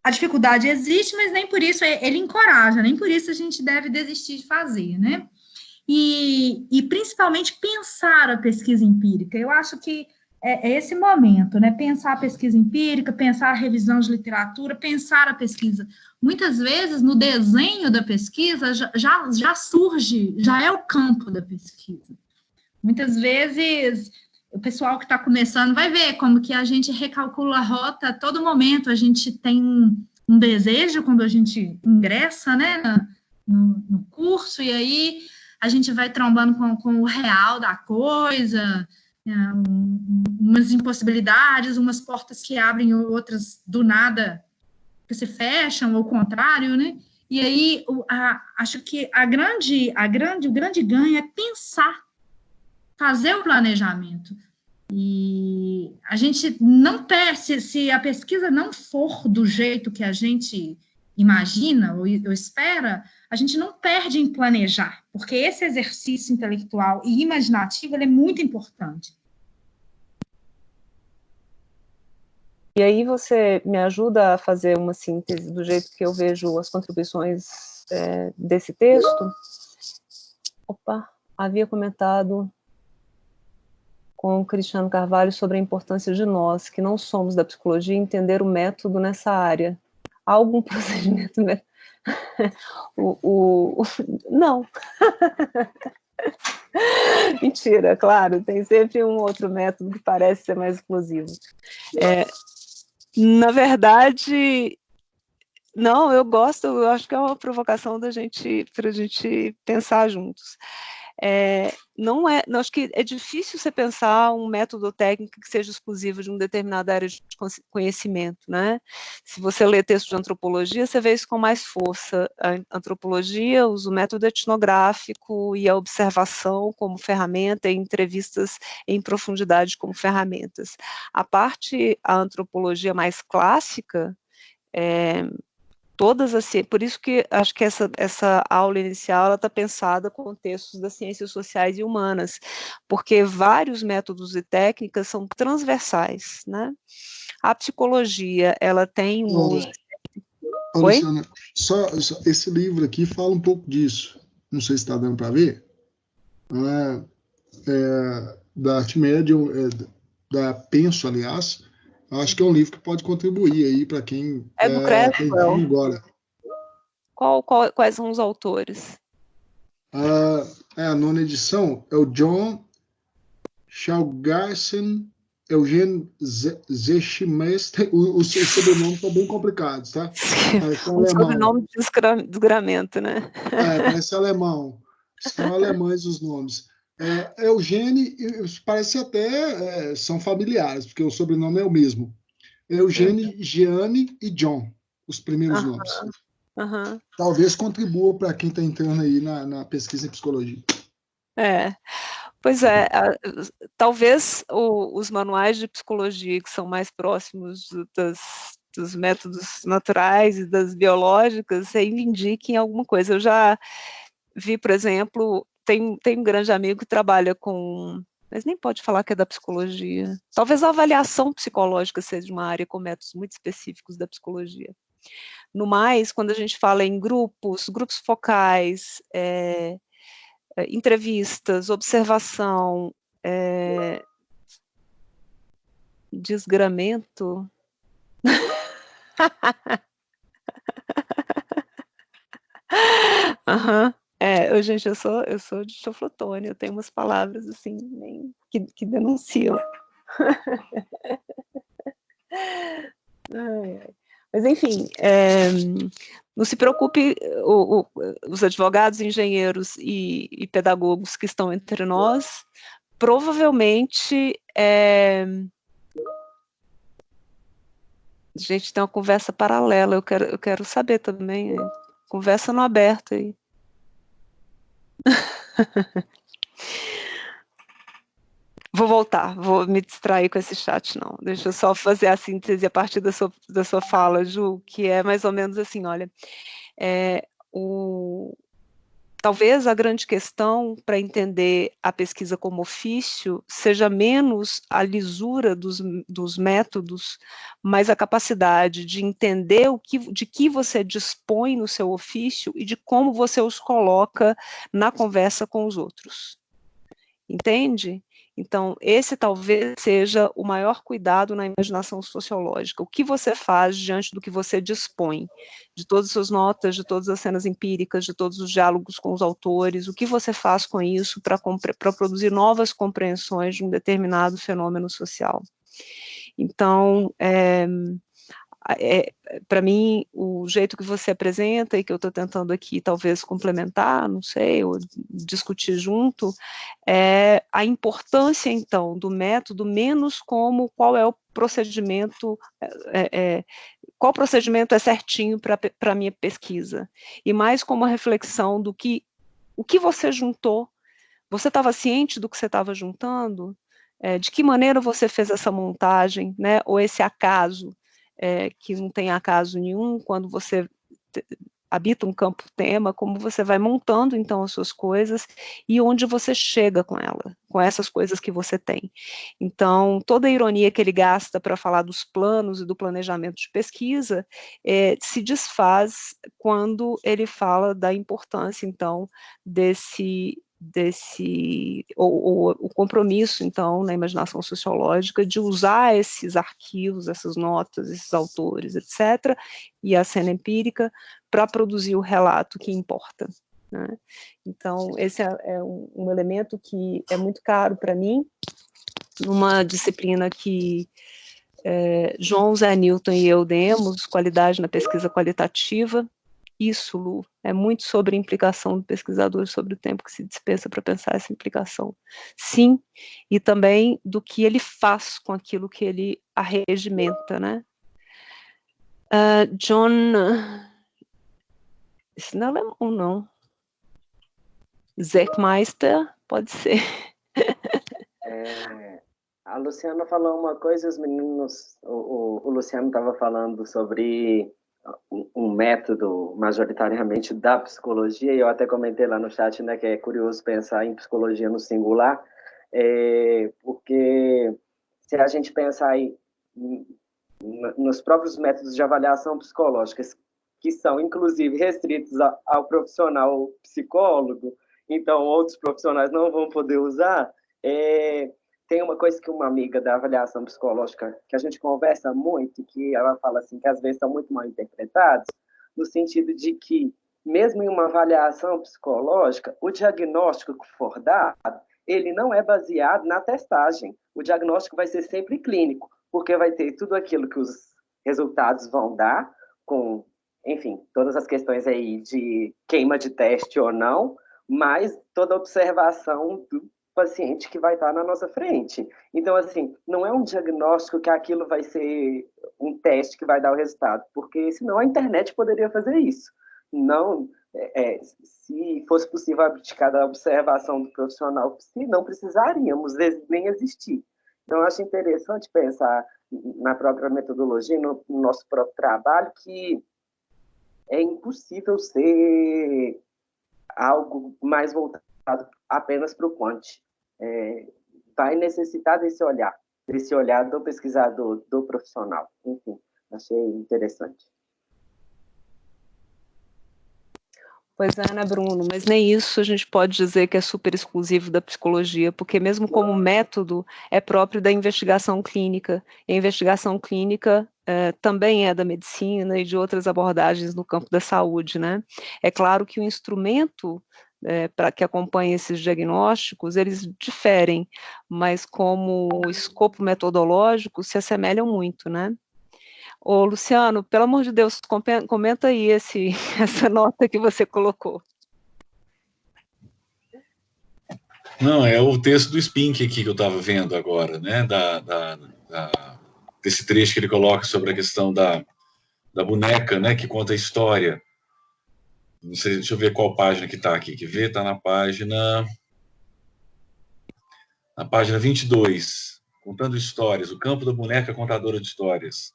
a dificuldade existe, mas nem por isso ele encoraja, nem por isso a gente deve desistir de fazer, né? E principalmente pensar a pesquisa empírica. Eu acho que é esse momento, né? Pensar a pesquisa empírica, pensar a revisão de literatura, pensar a pesquisa. Muitas vezes, no desenho da pesquisa, já surge, já é o campo da pesquisa. Muitas vezes, o pessoal que está começando vai ver como que a gente recalcula a rota a todo momento, a gente tem um desejo quando a gente ingressa, né, no curso, e aí a gente vai trombando com o real da coisa, umas impossibilidades, umas portas que abrem, outras do nada que se fecham, ou o contrário, né? E aí acho que o grande ganho é pensar, fazer o planejamento. E a gente não perde, se a pesquisa não for do jeito que a gente imagina ou espera, a gente não perde em planejar, porque esse exercício intelectual e imaginativo ele é muito importante. E aí você me ajuda a fazer uma síntese do jeito que eu vejo as contribuições desse texto? Opa, havia comentado com o Cristiano Carvalho sobre a importância de nós, que não somos da psicologia, entender o método nessa área. Há algum procedimento? Não. Mentira, claro, tem sempre um outro método que parece ser mais exclusivo. Na verdade, não, eu gosto, eu acho que é uma provocação para a gente pensar juntos. Não acho que é difícil você pensar um método técnico que seja exclusivo de uma determinada área de conhecimento, né? Se você lê texto de antropologia, você vê isso com mais força. A antropologia usa o método etnográfico e a observação como ferramenta, e entrevistas em profundidade como ferramentas. A antropologia mais clássica, por isso que acho que essa aula inicial está pensada com textos das ciências sociais e humanas, porque vários métodos e técnicas são transversais, né? A psicologia, ela tem um uso... Luciana, só esse livro aqui fala um pouco disso, não sei se está dando para ver, da Artimédio, da Penso, aliás. Acho que é um livro que pode contribuir aí para quem do Creswell. Agora. Quais são os autores? A nona edição é o John Schalgarsen, Eugene Zechimester. Os sobrenomes estão bem complicados, tá? Um sobrenome de desgramento, né? Parece alemão. São alemães os nomes. Eugênio, parece até são familiares, porque o sobrenome é o mesmo. Eugênio, Gianni e John, os primeiros nomes. Talvez contribua para quem está entrando aí na pesquisa em psicologia. Pois é, talvez os manuais de psicologia que são mais próximos dos métodos naturais e das biológicas reivindiquem alguma coisa. Eu já vi, por exemplo, tem um grande amigo que trabalha com, mas nem pode falar que é da psicologia. Talvez a avaliação psicológica seja uma área com métodos muito específicos da psicologia. No mais, quando a gente fala em grupos focais, entrevistas, observação, desgramento. Gente, eu sou de Choflotone, eu tenho umas palavras assim que denunciam. Mas enfim, não se preocupe, os advogados, engenheiros e pedagogos que estão entre nós, provavelmente a gente tem uma conversa paralela, eu quero saber também, conversa no aberto aí. Vou voltar, vou me distrair com esse chat, não. Deixa eu só fazer a síntese a partir da sua fala, Ju, que é mais ou menos assim, olha, talvez a grande questão para entender a pesquisa como ofício seja menos a lisura dos métodos, mas a capacidade de entender de que você dispõe no seu ofício e de como você os coloca na conversa com os outros. Entende? Então, esse talvez seja o maior cuidado na imaginação sociológica. O que você faz diante do que você dispõe, de todas as suas notas, de todas as cenas empíricas, de todos os diálogos com os autores, o que você faz com isso para produzir novas compreensões de um determinado fenômeno social. Então, para mim, o jeito que você apresenta e que eu estou tentando aqui talvez complementar, não sei, ou discutir junto, é a importância, então, do método, menos como qual é o procedimento, qual procedimento é certinho para a minha pesquisa, e mais como a reflexão do o que você juntou, você estava ciente do que você estava juntando? de que maneira você fez essa montagem, né? Ou esse acaso, que não tem acaso nenhum, quando você habita um campo tema, como você vai montando, então, as suas coisas e onde você chega com ela, com essas coisas que você tem. Então, toda a ironia que ele gasta para falar dos planos e do planejamento de pesquisa se desfaz quando ele fala da importância, então, o compromisso, então, na imaginação sociológica, de usar esses arquivos, essas notas, esses autores, etc., e a cena empírica, para produzir o relato que importa, né? Então, esse é um elemento que é muito caro para mim, numa disciplina que João Zé Newton e eu demos, qualidade na pesquisa qualitativa. Isso, Lu, é muito sobre a implicação do pesquisador, sobre o tempo que se dispensa para pensar essa implicação. Sim, e também do que ele faz com aquilo que ele arregimenta, né? John... Isso não é alemão, não. Zeckmeister, pode ser. A Luciana falou uma coisa, os meninos, o Luciano estava falando sobre um método majoritariamente da psicologia, e eu até comentei lá no chat, né, que é curioso pensar em psicologia no singular, porque se a gente pensar aí nos próprios métodos de avaliação psicológica, que são, inclusive, restritos ao profissional psicólogo, então outros profissionais não vão poder usar, tem uma coisa que uma amiga da avaliação psicológica, que a gente conversa muito, que ela fala assim, que às vezes são muito mal interpretados, no sentido de que, mesmo em uma avaliação psicológica, o diagnóstico que for dado, ele não é baseado na testagem. O diagnóstico vai ser sempre clínico, porque vai ter tudo aquilo que os resultados vão dar, com, enfim, todas as questões aí de queima de teste ou não, mas toda a observação do paciente que vai estar na nossa frente. Então, assim, não é um diagnóstico que aquilo vai ser um teste que vai dar o resultado, porque senão a internet poderia fazer isso. Não, se fosse possível abdicar da observação do profissional, não precisaríamos nem existir. Então, eu acho interessante pensar na própria metodologia, no nosso próprio trabalho, que é impossível ser algo mais voltado apenas para o quant. Vai necessitar desse olhar do pesquisador, do profissional. Enfim, achei interessante. Pois é, né, Bruno? Mas nem isso a gente pode dizer que é super exclusivo da psicologia, porque mesmo como método é próprio da investigação clínica. E a investigação clínica também é da medicina e de outras abordagens no campo da saúde, né? É claro que o instrumento para que acompanhe esses diagnósticos, eles diferem, mas como escopo metodológico se assemelham muito, né? Ô, Luciano, pelo amor de Deus, comenta aí essa nota que você colocou. Não, é o texto do Spink aqui que eu estava vendo agora, né? Desse trecho que ele coloca sobre a questão da boneca, né? Que conta a história. Não sei, deixa eu ver qual página que está aqui. Que vê, está na página 22, contando histórias, o campo da boneca contadora de histórias.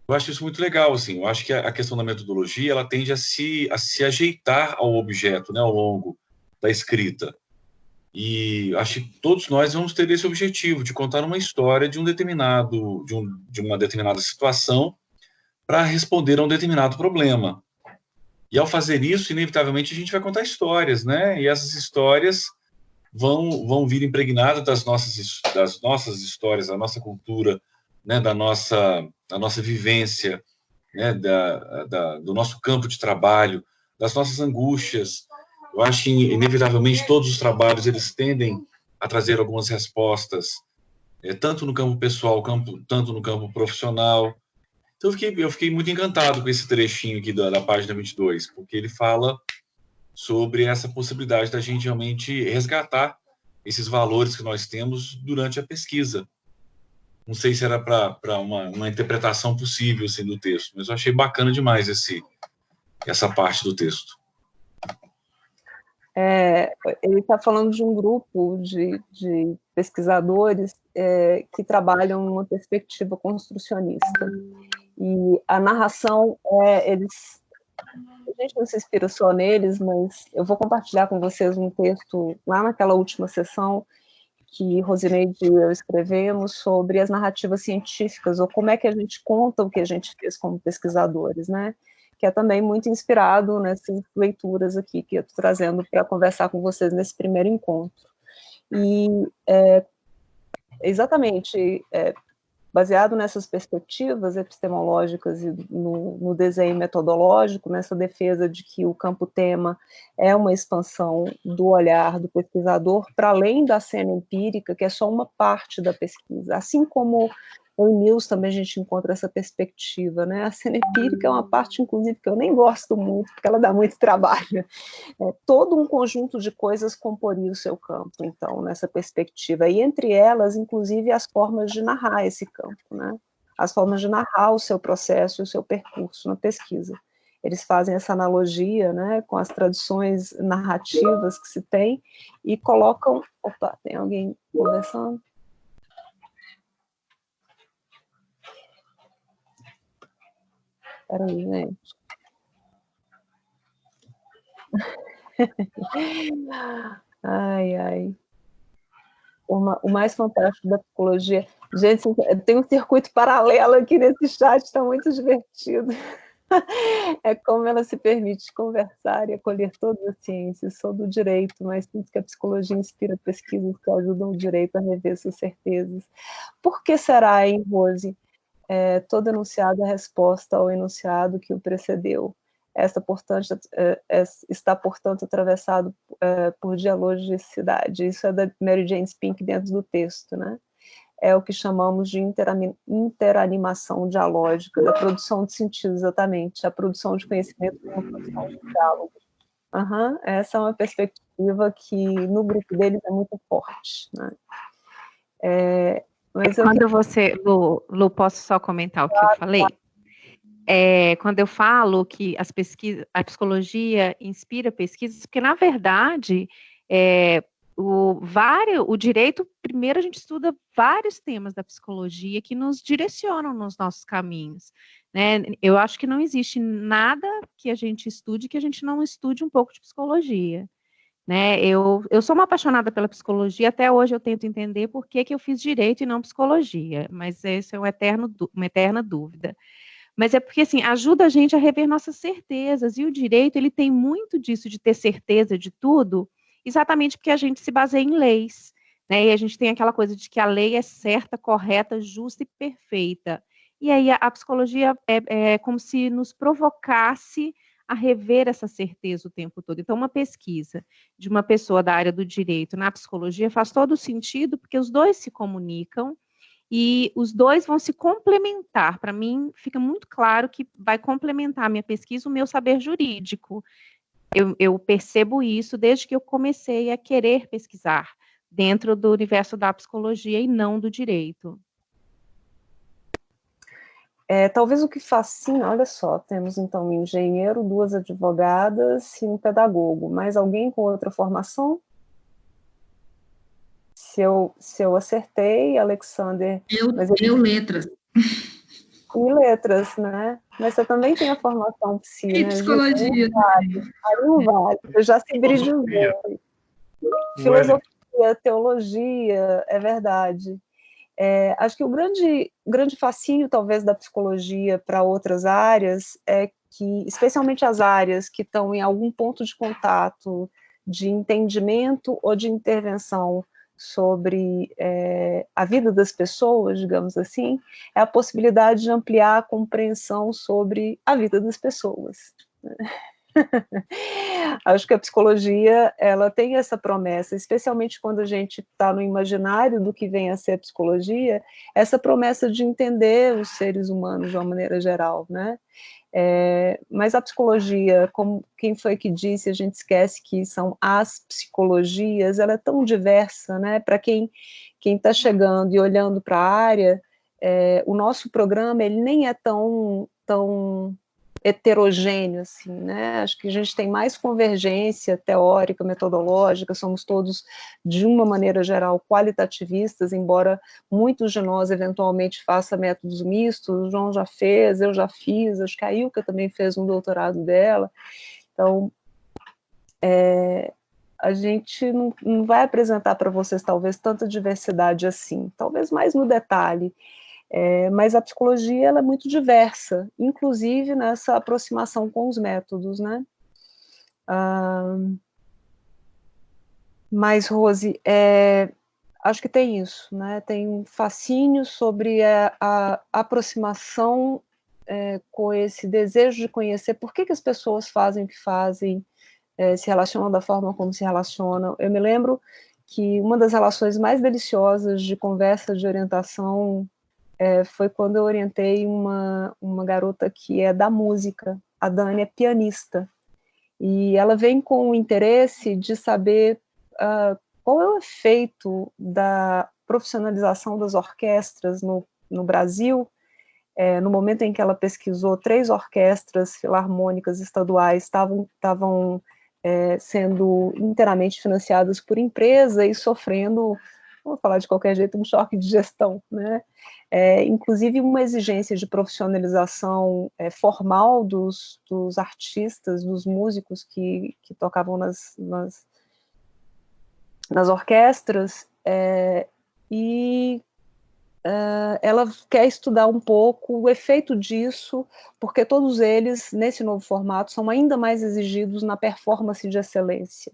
Eu acho isso muito legal, assim. Eu acho que a questão da metodologia, ela tende a se ajeitar ao objeto, né, ao longo da escrita. E acho que todos nós vamos ter esse objetivo de contar uma história de de uma determinada situação para responder a um determinado problema. E ao fazer isso, inevitavelmente a gente vai contar histórias, né? E essas histórias vão vir impregnadas das nossas histórias, da nossa cultura, né? Da nossa vivência, né? Do nosso campo de trabalho, das nossas angústias. Eu acho que, inevitavelmente, todos os trabalhos eles tendem a trazer algumas respostas, tanto no campo pessoal, tanto no campo profissional. Então, eu fiquei muito encantado com esse trechinho aqui da página 22, porque ele fala sobre essa possibilidade da gente realmente resgatar esses valores que nós temos durante a pesquisa. Não sei se era para uma interpretação possível assim, do texto, mas eu achei bacana demais essa parte do texto. Ele está falando de um grupo de pesquisadores que trabalham numa perspectiva construcionista. E a narração, a gente não se inspira só neles, mas eu vou compartilhar com vocês um texto lá naquela última sessão que Rosineide e eu escrevemos sobre as narrativas científicas, ou como é que a gente conta o que a gente fez como pesquisadores, né? Que é também muito inspirado nessas leituras aqui que eu estou trazendo para conversar com vocês nesse primeiro encontro. E, exatamente, baseado nessas perspectivas epistemológicas e no desenho metodológico, nessa defesa de que o campo-tema é uma expansão do olhar do pesquisador para além da cena empírica, que é só uma parte da pesquisa. Assim como em Mills também a gente encontra essa perspectiva, né? A cena empírica é uma parte, inclusive, que eu nem gosto muito, porque ela dá muito trabalho. Todo um conjunto de coisas comporia o seu campo, então, nessa perspectiva. E entre elas, inclusive, as formas de narrar esse campo, né? As formas de narrar o seu processo e o seu percurso na pesquisa. Eles fazem essa analogia, né, com as tradições narrativas que se tem e colocam... Opa, tem alguém conversando? Peraí, gente. Ai, ai. O mais fantástico da psicologia. Gente, tem um circuito paralelo aqui nesse chat, está muito divertido. É como ela se permite conversar e acolher todas as ciências, sobre o direito, mas sinto que a psicologia inspira pesquisas que ajudam o direito a rever suas certezas. Por que será, hein, Rose? Todo enunciado é resposta ao enunciado que o precedeu. Está, portanto, atravessado por dialogicidade. Isso é da Mary Jane Spink dentro do texto, né? É o que chamamos de interanimação dialógica, da produção de sentido, exatamente, a produção de conhecimento como produção de diálogo. Essa é uma perspectiva que, no grupo deles, é muito forte, né? Mas quando você, Lu, posso só comentar o que eu falei? Quando eu falo que a psicologia inspira pesquisas, porque, na verdade, o direito, primeiro a gente estuda vários temas da psicologia que nos direcionam nos nossos caminhos, né? Eu acho que não existe nada que a gente estude que a gente não estude um pouco de psicologia, né? Eu sou uma apaixonada pela psicologia, até hoje eu tento entender por que eu fiz direito e não psicologia, mas esse é uma eterna dúvida. Mas é porque, assim, ajuda a gente a rever nossas certezas, e o direito, ele tem muito disso, de ter certeza de tudo, exatamente porque a gente se baseia em leis, né? E a gente tem aquela coisa de que a lei é certa, correta, justa e perfeita. E aí a psicologia é como se nos provocasse a rever essa certeza o tempo todo. Então, uma pesquisa de uma pessoa da área do direito na psicologia faz todo sentido, porque os dois se comunicam, e os dois vão se complementar. Para mim, fica muito claro que vai complementar a minha pesquisa, o meu saber jurídico. Eu percebo isso desde que eu comecei a querer pesquisar dentro do universo da psicologia e não do direito. Talvez o que fascina, olha só, temos então um engenheiro, 2 advogadas e um pedagogo. Mais alguém com outra formação? Se eu acertei, Alexander... Eu letras. E letras, né? Mas você também tem a formação psi, e né? psicologia. Aí não vale, eu já se brilhou. Filosofia, teologia, é verdade. Acho que o grande fascínio, talvez, da psicologia para outras áreas é que, especialmente as áreas que estão em algum ponto de contato, de entendimento ou de intervenção sobre a vida das pessoas, digamos assim, é a possibilidade de ampliar a compreensão sobre a vida das pessoas. Acho que a psicologia, ela tem essa promessa, especialmente quando a gente está no imaginário do que vem a ser a psicologia, essa promessa de entender os seres humanos de uma maneira geral, né? Mas a psicologia, como quem foi que disse, a gente esquece que são as psicologias, ela é tão diversa, né? Para quem está chegando e olhando para a área, o nosso programa, ele nem é tão heterogêneo, assim, né? Acho que a gente tem mais convergência teórica, metodológica, somos todos, de uma maneira geral, qualitativistas, embora muitos de nós, eventualmente, façam métodos mistos. O João já fez, eu já fiz, acho que a Ilka também fez um doutorado dela. Então, a gente não vai apresentar para vocês, talvez, tanta diversidade assim, talvez mais no detalhe, mas a psicologia ela é muito diversa, inclusive nessa aproximação com os métodos, né? Mas, Rose, acho que tem isso, né? Tem um fascínio sobre a aproximação com esse desejo de conhecer por que as pessoas fazem o que fazem, se relacionam da forma como se relacionam. Eu me lembro que uma das relações mais deliciosas de conversa de orientação foi quando eu orientei uma garota que é da música. A Dani é pianista, e ela vem com o interesse de saber qual é o efeito da profissionalização das orquestras no Brasil, no momento em que ela pesquisou 3 orquestras filarmônicas estaduais estavam sendo inteiramente financiadas por empresa e sofrendo, vou falar de qualquer jeito, um choque de gestão, né? Inclusive uma exigência de profissionalização formal dos artistas, dos músicos que tocavam nas orquestras, e ela quer estudar um pouco o efeito disso, porque todos eles, nesse novo formato, são ainda mais exigidos na performance de excelência.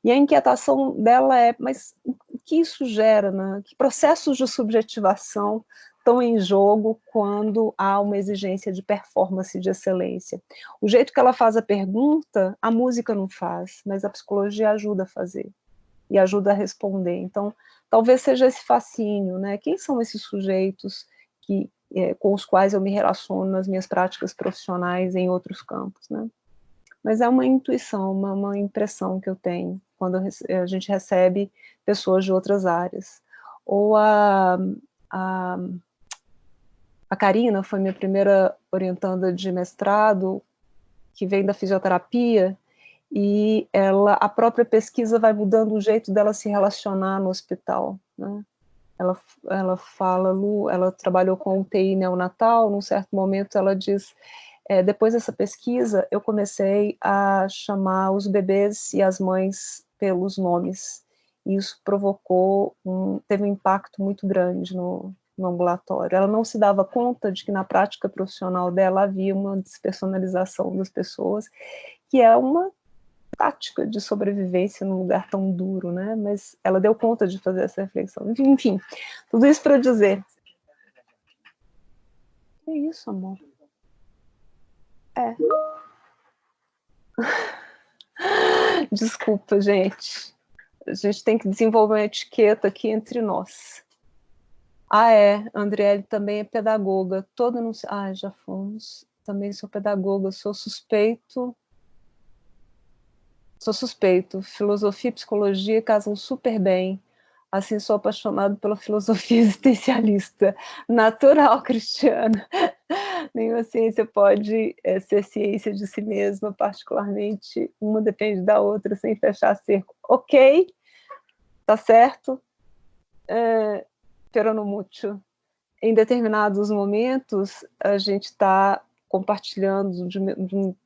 E a inquietação dela mas o que isso gera, né? Que processos de subjetivação estão em jogo quando há uma exigência de performance de excelência? O jeito que ela faz a pergunta, a música não faz, mas a psicologia ajuda a fazer, e ajuda a responder. Então, talvez seja esse fascínio, né? Quem são esses sujeitos com os quais eu me relaciono nas minhas práticas profissionais em outros campos, né? Mas é uma intuição, uma impressão que eu tenho quando a gente recebe pessoas de outras áreas. Ou a Karina foi minha primeira orientanda de mestrado, que vem da fisioterapia, e a própria pesquisa vai mudando o jeito dela se relacionar no hospital, né? Ela fala, ela trabalhou com UTI neonatal, num certo momento ela diz, depois dessa pesquisa, eu comecei a chamar os bebês e as mães pelos nomes, e isso teve um impacto muito grande no ambulatório. Ela não se dava conta de que na prática profissional dela havia uma despersonalização das pessoas, que é uma tática de sobrevivência num lugar tão duro, né? Mas ela deu conta de fazer essa reflexão. Enfim, tudo isso para dizer. É isso, amor. Desculpa, gente. A gente tem que desenvolver uma etiqueta aqui entre nós. Andriele também é pedagoga. Já fomos. Também sou pedagoga, sou suspeito. Filosofia e psicologia casam super bem. Assim, sou apaixonado pela filosofia existencialista. Natural, Cristiana. Nenhuma ciência pode ser ciência de si mesma, particularmente uma depende da outra, sem fechar cerco. Ok, tá certo? Peronomútil. Em determinados momentos, a gente está compartilhando de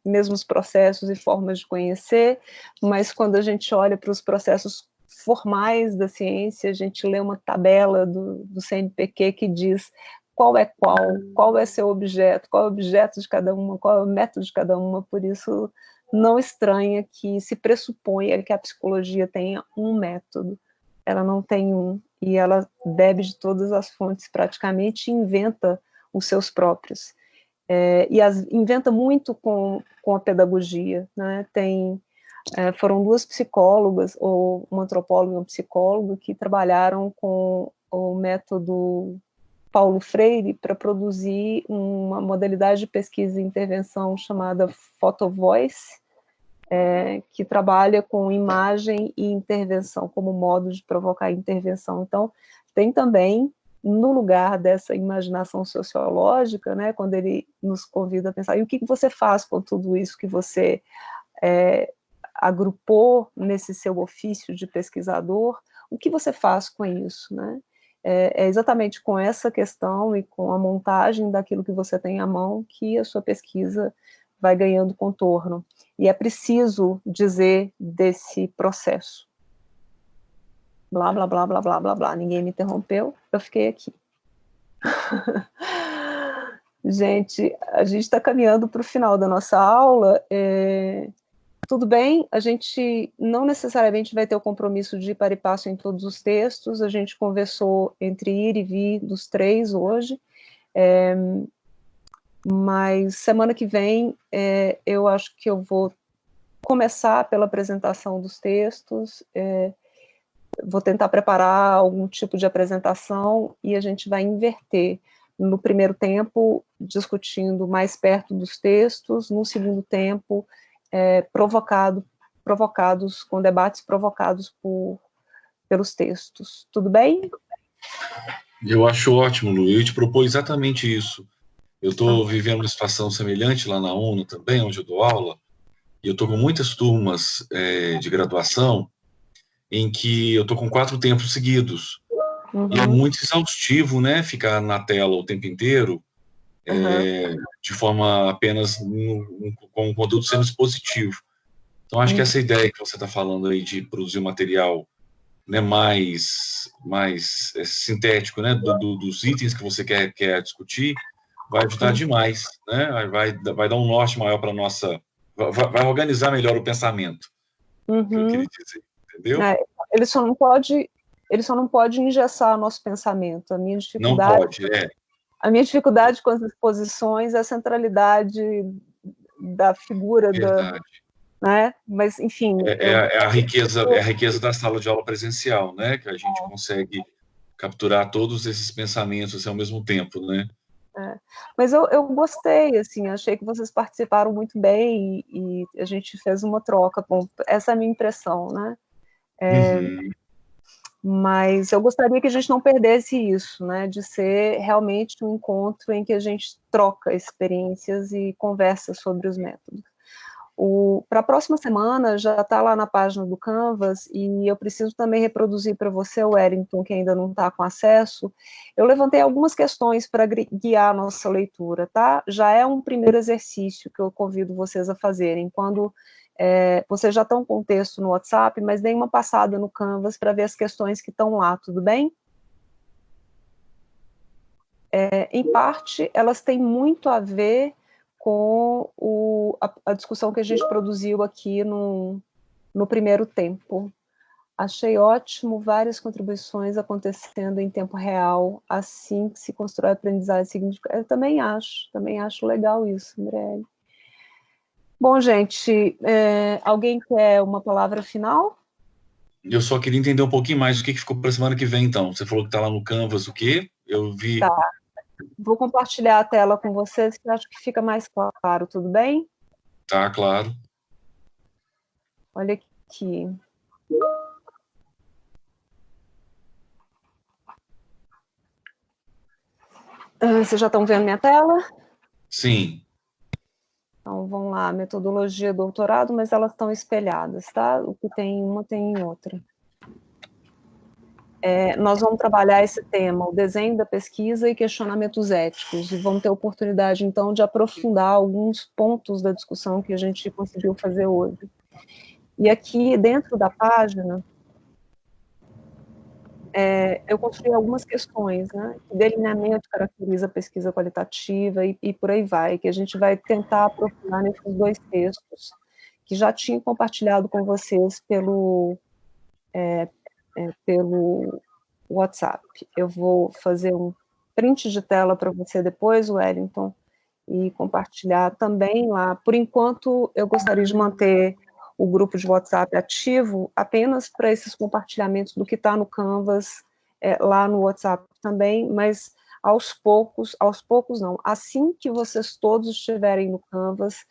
mesmos processos e formas de conhecer, mas quando a gente olha para os processos formais da ciência, a gente lê uma tabela do CNPq que diz qual é seu objeto, qual é o objeto de cada uma, qual é o método de cada uma, por isso não estranha que se pressuponha que a psicologia tenha um método. Ela não tem um, e ela bebe de todas as fontes praticamente e inventa os seus próprios. Inventa muito com a pedagogia, né? Foram 2 psicólogas, ou uma antropóloga e um psicólogo, que trabalharam com o método Paulo Freire para produzir uma modalidade de pesquisa e intervenção chamada Photovoice, que trabalha com imagem e intervenção como modo de provocar intervenção. Então, tem também no lugar dessa imaginação sociológica, né, quando ele nos convida a pensar, e o que você faz com tudo isso que você agrupou nesse seu ofício de pesquisador, o que você faz com isso, né? É exatamente com essa questão e com a montagem daquilo que você tem à mão que a sua pesquisa vai ganhando contorno. E é preciso dizer desse processo. Blá, blá, blá, blá, blá, blá, blá. Ninguém me interrompeu, eu fiquei aqui. Gente, a gente está caminhando para o final da nossa aula. Tudo bem, a gente não necessariamente vai ter o compromisso de ir para e passo em todos os textos, a gente conversou entre ir e vir dos 3 hoje, mas semana que vem eu acho que eu vou começar pela apresentação dos textos, vou tentar preparar algum tipo de apresentação e a gente vai inverter no primeiro tempo, discutindo mais perto dos textos, no segundo tempo, provocados, com debates provocados pelos textos. Tudo bem? Eu acho ótimo, Lu. Eu te propus exatamente isso. Eu estou vivendo uma situação semelhante lá na UNO também, onde eu dou aula, e eu estou com muitas turmas de graduação em que eu estou com 4 tempos seguidos. E é muito exaustivo, né, ficar na tela o tempo inteiro, de forma apenas com o conteúdo sendo expositivo. Então, acho que essa ideia que você está falando aí de produzir um material, né, mais sintético, né, dos itens que você quer discutir, vai ajudar demais, né? Vai dar um norte maior para a nossa... Vai organizar melhor o pensamento, que eu queria dizer, entendeu? Ele só não pode engessar nosso pensamento. A minha dificuldade... Não pode, A minha dificuldade com as exposições é a centralidade da figura, né? Mas, enfim... É a riqueza da sala de aula presencial, né? Que a gente consegue capturar todos esses pensamentos assim, ao mesmo tempo, né? Mas eu gostei, assim, achei que vocês participaram muito bem e a gente fez uma troca. Bom, essa é a minha impressão, né? Mas eu gostaria que a gente não perdesse isso, né? De ser realmente um encontro em que a gente troca experiências e conversa sobre os métodos. Para a próxima semana, já está lá na página do Canvas, e eu preciso também reproduzir para você, Wellington, que ainda não está com acesso. Eu levantei algumas questões para guiar a nossa leitura, tá? Já é um primeiro exercício que eu convido vocês a fazerem. Quando vocês já estão com o texto no WhatsApp, mas deem uma passada no Canvas para ver as questões que estão lá, tudo bem? Em parte, elas têm muito a ver com a discussão que a gente produziu aqui no primeiro tempo. Achei ótimo várias contribuições acontecendo em tempo real, assim que se constrói a aprendizagem significativa. Eu também acho legal isso, Mirelle. Bom, gente, alguém quer uma palavra final? Eu só queria entender um pouquinho mais o que ficou para a semana que vem, então. Você falou que está lá no Canvas, o quê? Eu vi... Tá. Vou compartilhar a tela com vocês, que eu acho que fica mais claro, tudo bem? Tá, claro. Olha aqui. Vocês já estão vendo minha tela? Sim. Então, vamos lá, metodologia doutorado, mas elas estão espelhadas, tá? O que tem em uma tem em outra. Nós vamos trabalhar esse tema, o desenho da pesquisa e questionamentos éticos, e vamos ter a oportunidade, então, de aprofundar alguns pontos da discussão que a gente conseguiu fazer hoje. E aqui, dentro da página, eu construí algumas questões, né? Que delineamento caracteriza a pesquisa qualitativa e por aí vai, que a gente vai tentar aprofundar nesses 2 textos, que já tinha compartilhado com vocês pelo WhatsApp. Eu vou fazer um print de tela para você depois, Wellington, e compartilhar também lá. Por enquanto, eu gostaria de manter o grupo de WhatsApp ativo apenas para esses compartilhamentos do que está no Canvas, lá no WhatsApp também, mas aos poucos não, assim que vocês todos estiverem no Canvas,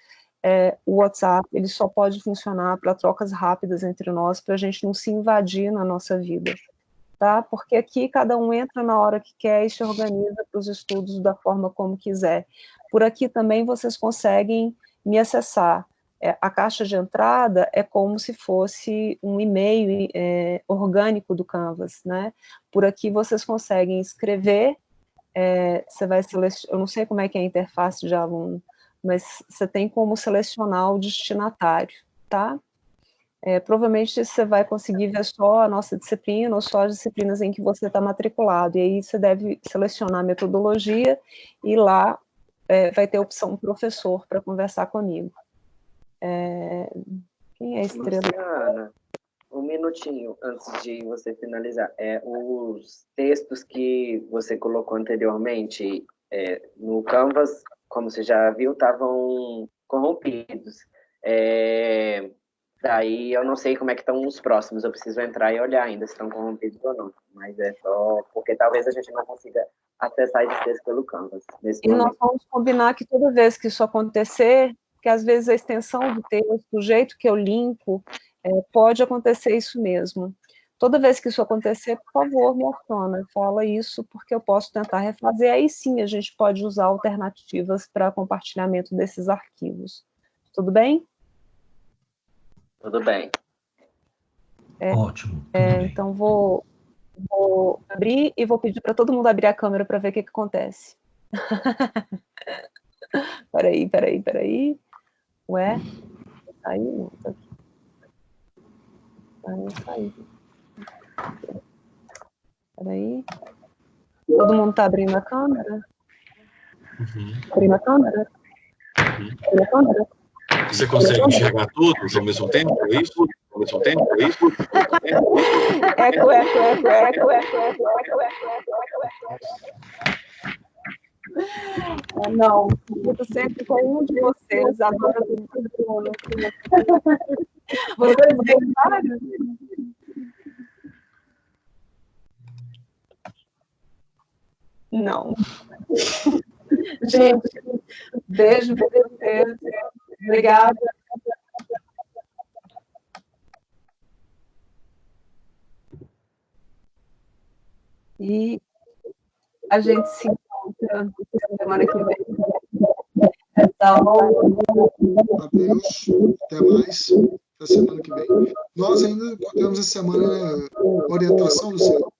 o WhatsApp, ele só pode funcionar para trocas rápidas entre nós, para a gente não se invadir na nossa vida. tá? Porque aqui cada um entra na hora que quer e se organiza para os estudos da forma como quiser. Por aqui também vocês conseguem me acessar. A caixa de entrada é como se fosse um e-mail orgânico do Canvas, né? Por aqui vocês conseguem escrever, você vai selecionar, eu não sei como é que é a interface de aluno, mas você tem como selecionar o destinatário, tá? Provavelmente você vai conseguir ver só a nossa disciplina ou só as disciplinas em que você está matriculado, e aí você deve selecionar a metodologia, e lá vai ter a opção professor para conversar comigo. Quem é a Estrela? Luciana, um minutinho antes de você finalizar. Os textos que você colocou anteriormente no Canvas, como você já viu, estavam corrompidos. Daí eu não sei como é que estão os próximos, eu preciso entrar e olhar ainda se estão corrompidos ou não. Mas é só porque talvez a gente não consiga acessar esses textos pelo Canvas. E nós vamos combinar que toda vez que isso acontecer, que às vezes a extensão do texto, o jeito que eu limpo, pode acontecer isso mesmo. Toda vez que isso acontecer, por favor, me aciona, fala isso, porque eu posso tentar refazer, aí sim a gente pode usar alternativas para compartilhamento desses arquivos. Tudo bem? Tudo bem. Ótimo, tudo bem. Então vou abrir e vou pedir para todo mundo abrir a câmera para ver o que acontece. Peraí. Ué? Saiu? Não, tá aqui. Não saiu. Peraí. Todo mundo está abrindo a câmera? Abrindo a câmera? Abrindo a câmera? Você consegue enxergar todos ao mesmo tempo? É isso? Ao mesmo tempo? É isso? Eco. Não, eu sempre com um de vocês, agora eu tô com o Bruno. Vocês deixaram? Não. Gente, beijo para vocês. Obrigada. E a gente se encontra semana que vem. Então, Adeus, até mais, até semana que vem. Nós ainda temos essa semana orientação, Luciano.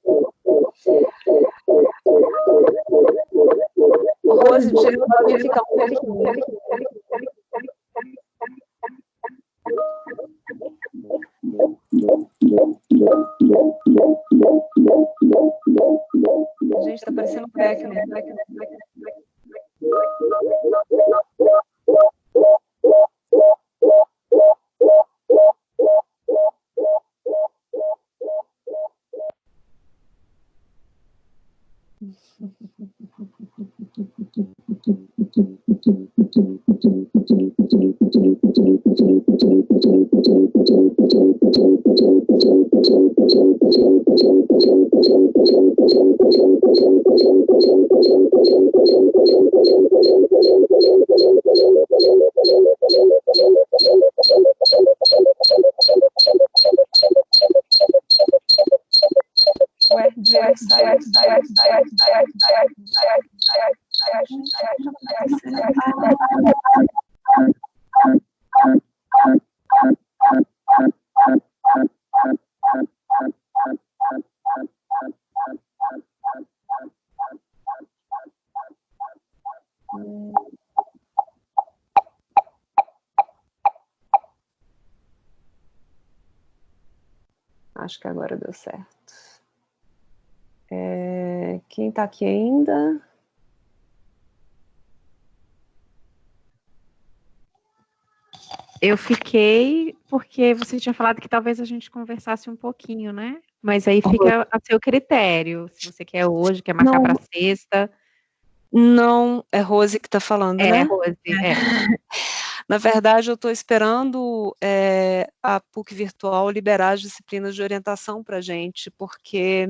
Rose, pode ficar um pouquinho. A gente está parecendo técnico. Acho que agora deu certo. Quem está aqui ainda? Eu fiquei porque você tinha falado que talvez a gente conversasse um pouquinho, né? Mas aí fica a seu critério, se você quer hoje, quer marcar para sexta. Não, é Rose que está falando, né? Rose, Na verdade, eu estou esperando a PUC Virtual liberar as disciplinas de orientação para a gente, porque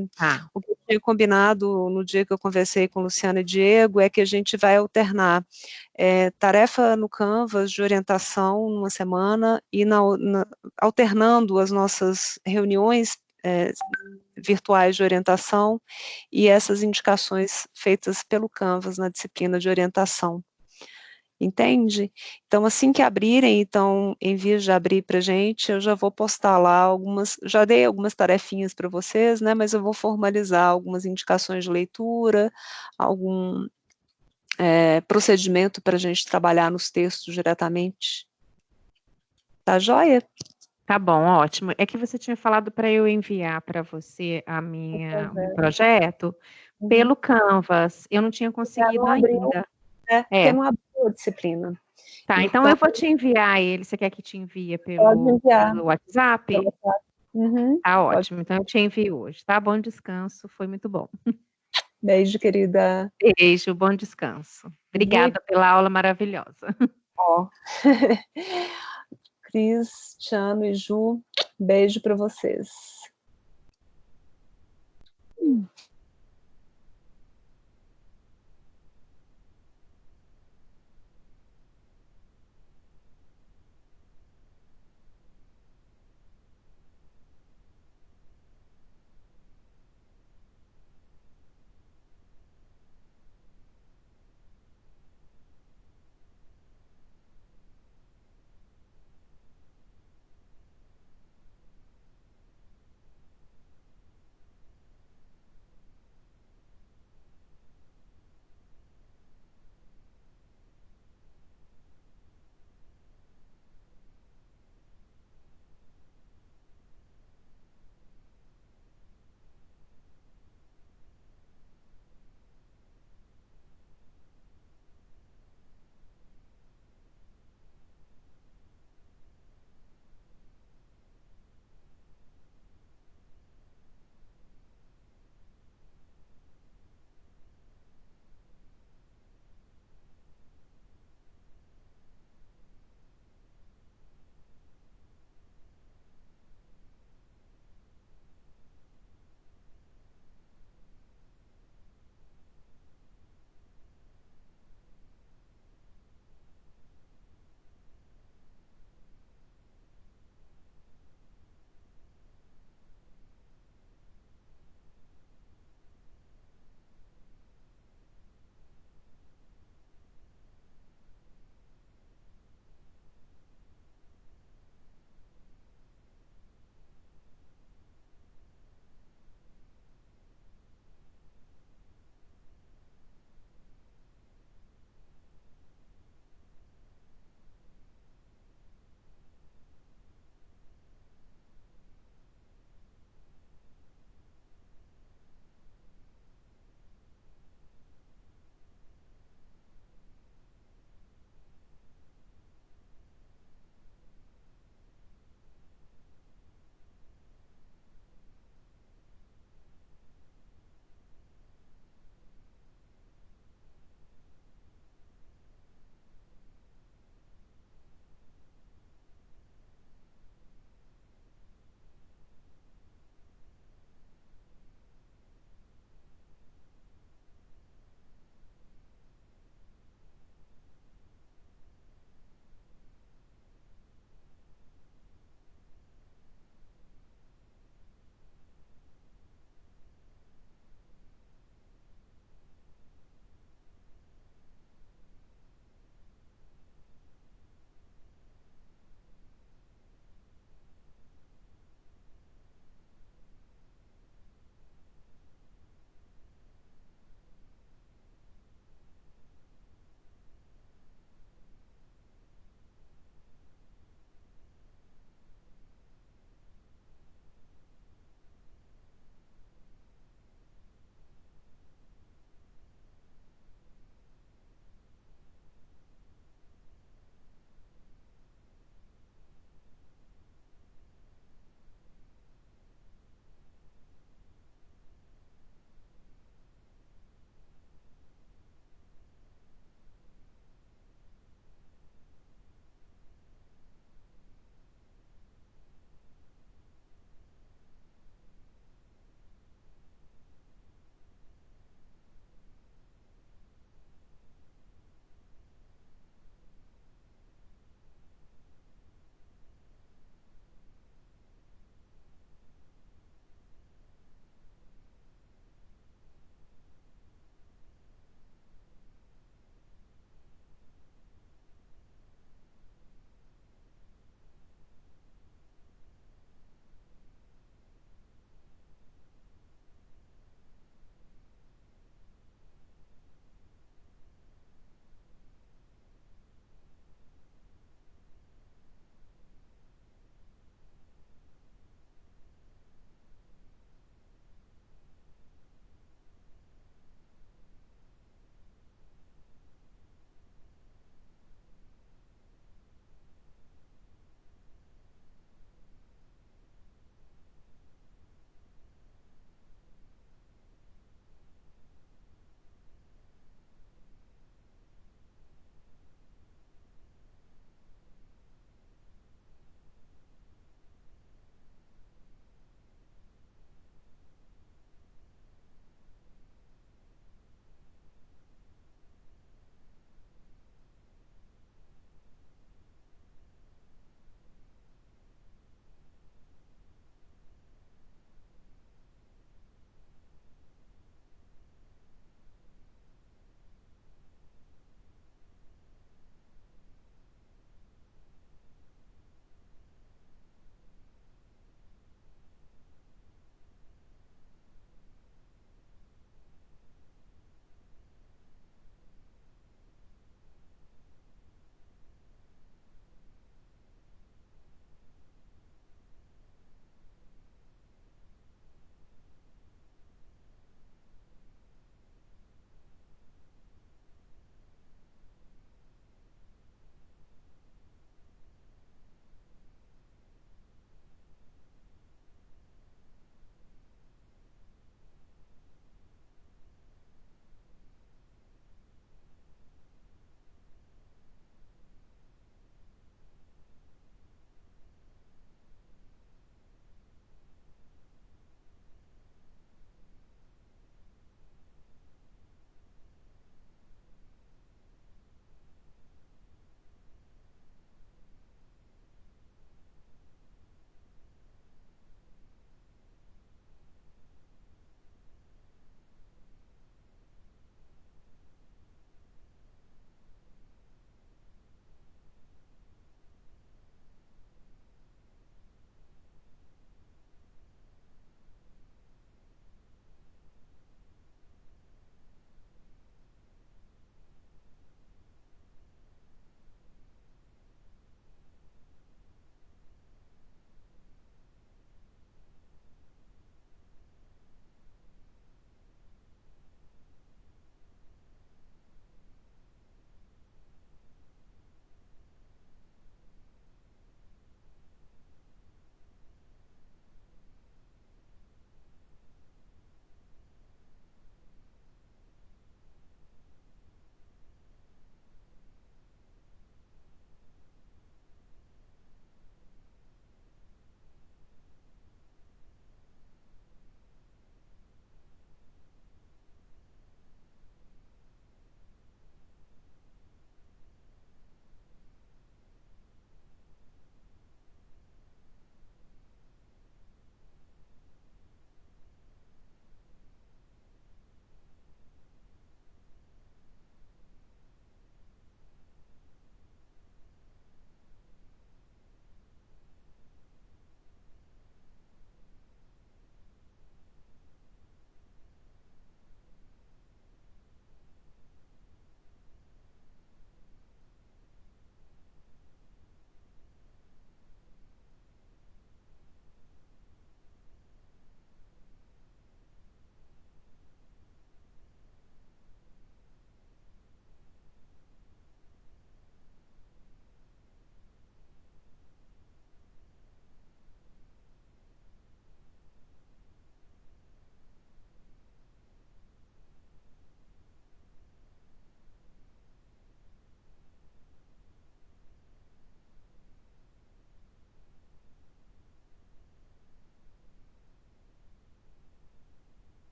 o que eu tinha combinado no dia que eu conversei com Luciana e Diego é que a gente vai alternar tarefa no Canvas de orientação numa semana e alternando as nossas reuniões virtuais de orientação e essas indicações feitas pelo Canvas na disciplina de orientação. Entende? Então, assim que abrirem, então, em vias de abrir para a gente, eu já vou postar lá algumas, já dei algumas tarefinhas para vocês, né, mas eu vou formalizar algumas indicações de leitura, algum procedimento para a gente trabalhar nos textos diretamente. Tá joia? Tá bom, ótimo. É que você tinha falado para eu enviar para você o meu projeto pelo Canvas. Eu não tinha conseguido ainda. Porque não abriu a disciplina. Tá, então eu vou te enviar ele. Você quer que te envie pelo WhatsApp? Pelo WhatsApp. Uhum. Tá ótimo, então eu te envio hoje. Tá, bom descanso, foi muito bom. Beijo, querida. Beijo, bom descanso. Obrigada pela aula maravilhosa. Ó. Cristiano e Ju, beijo para vocês.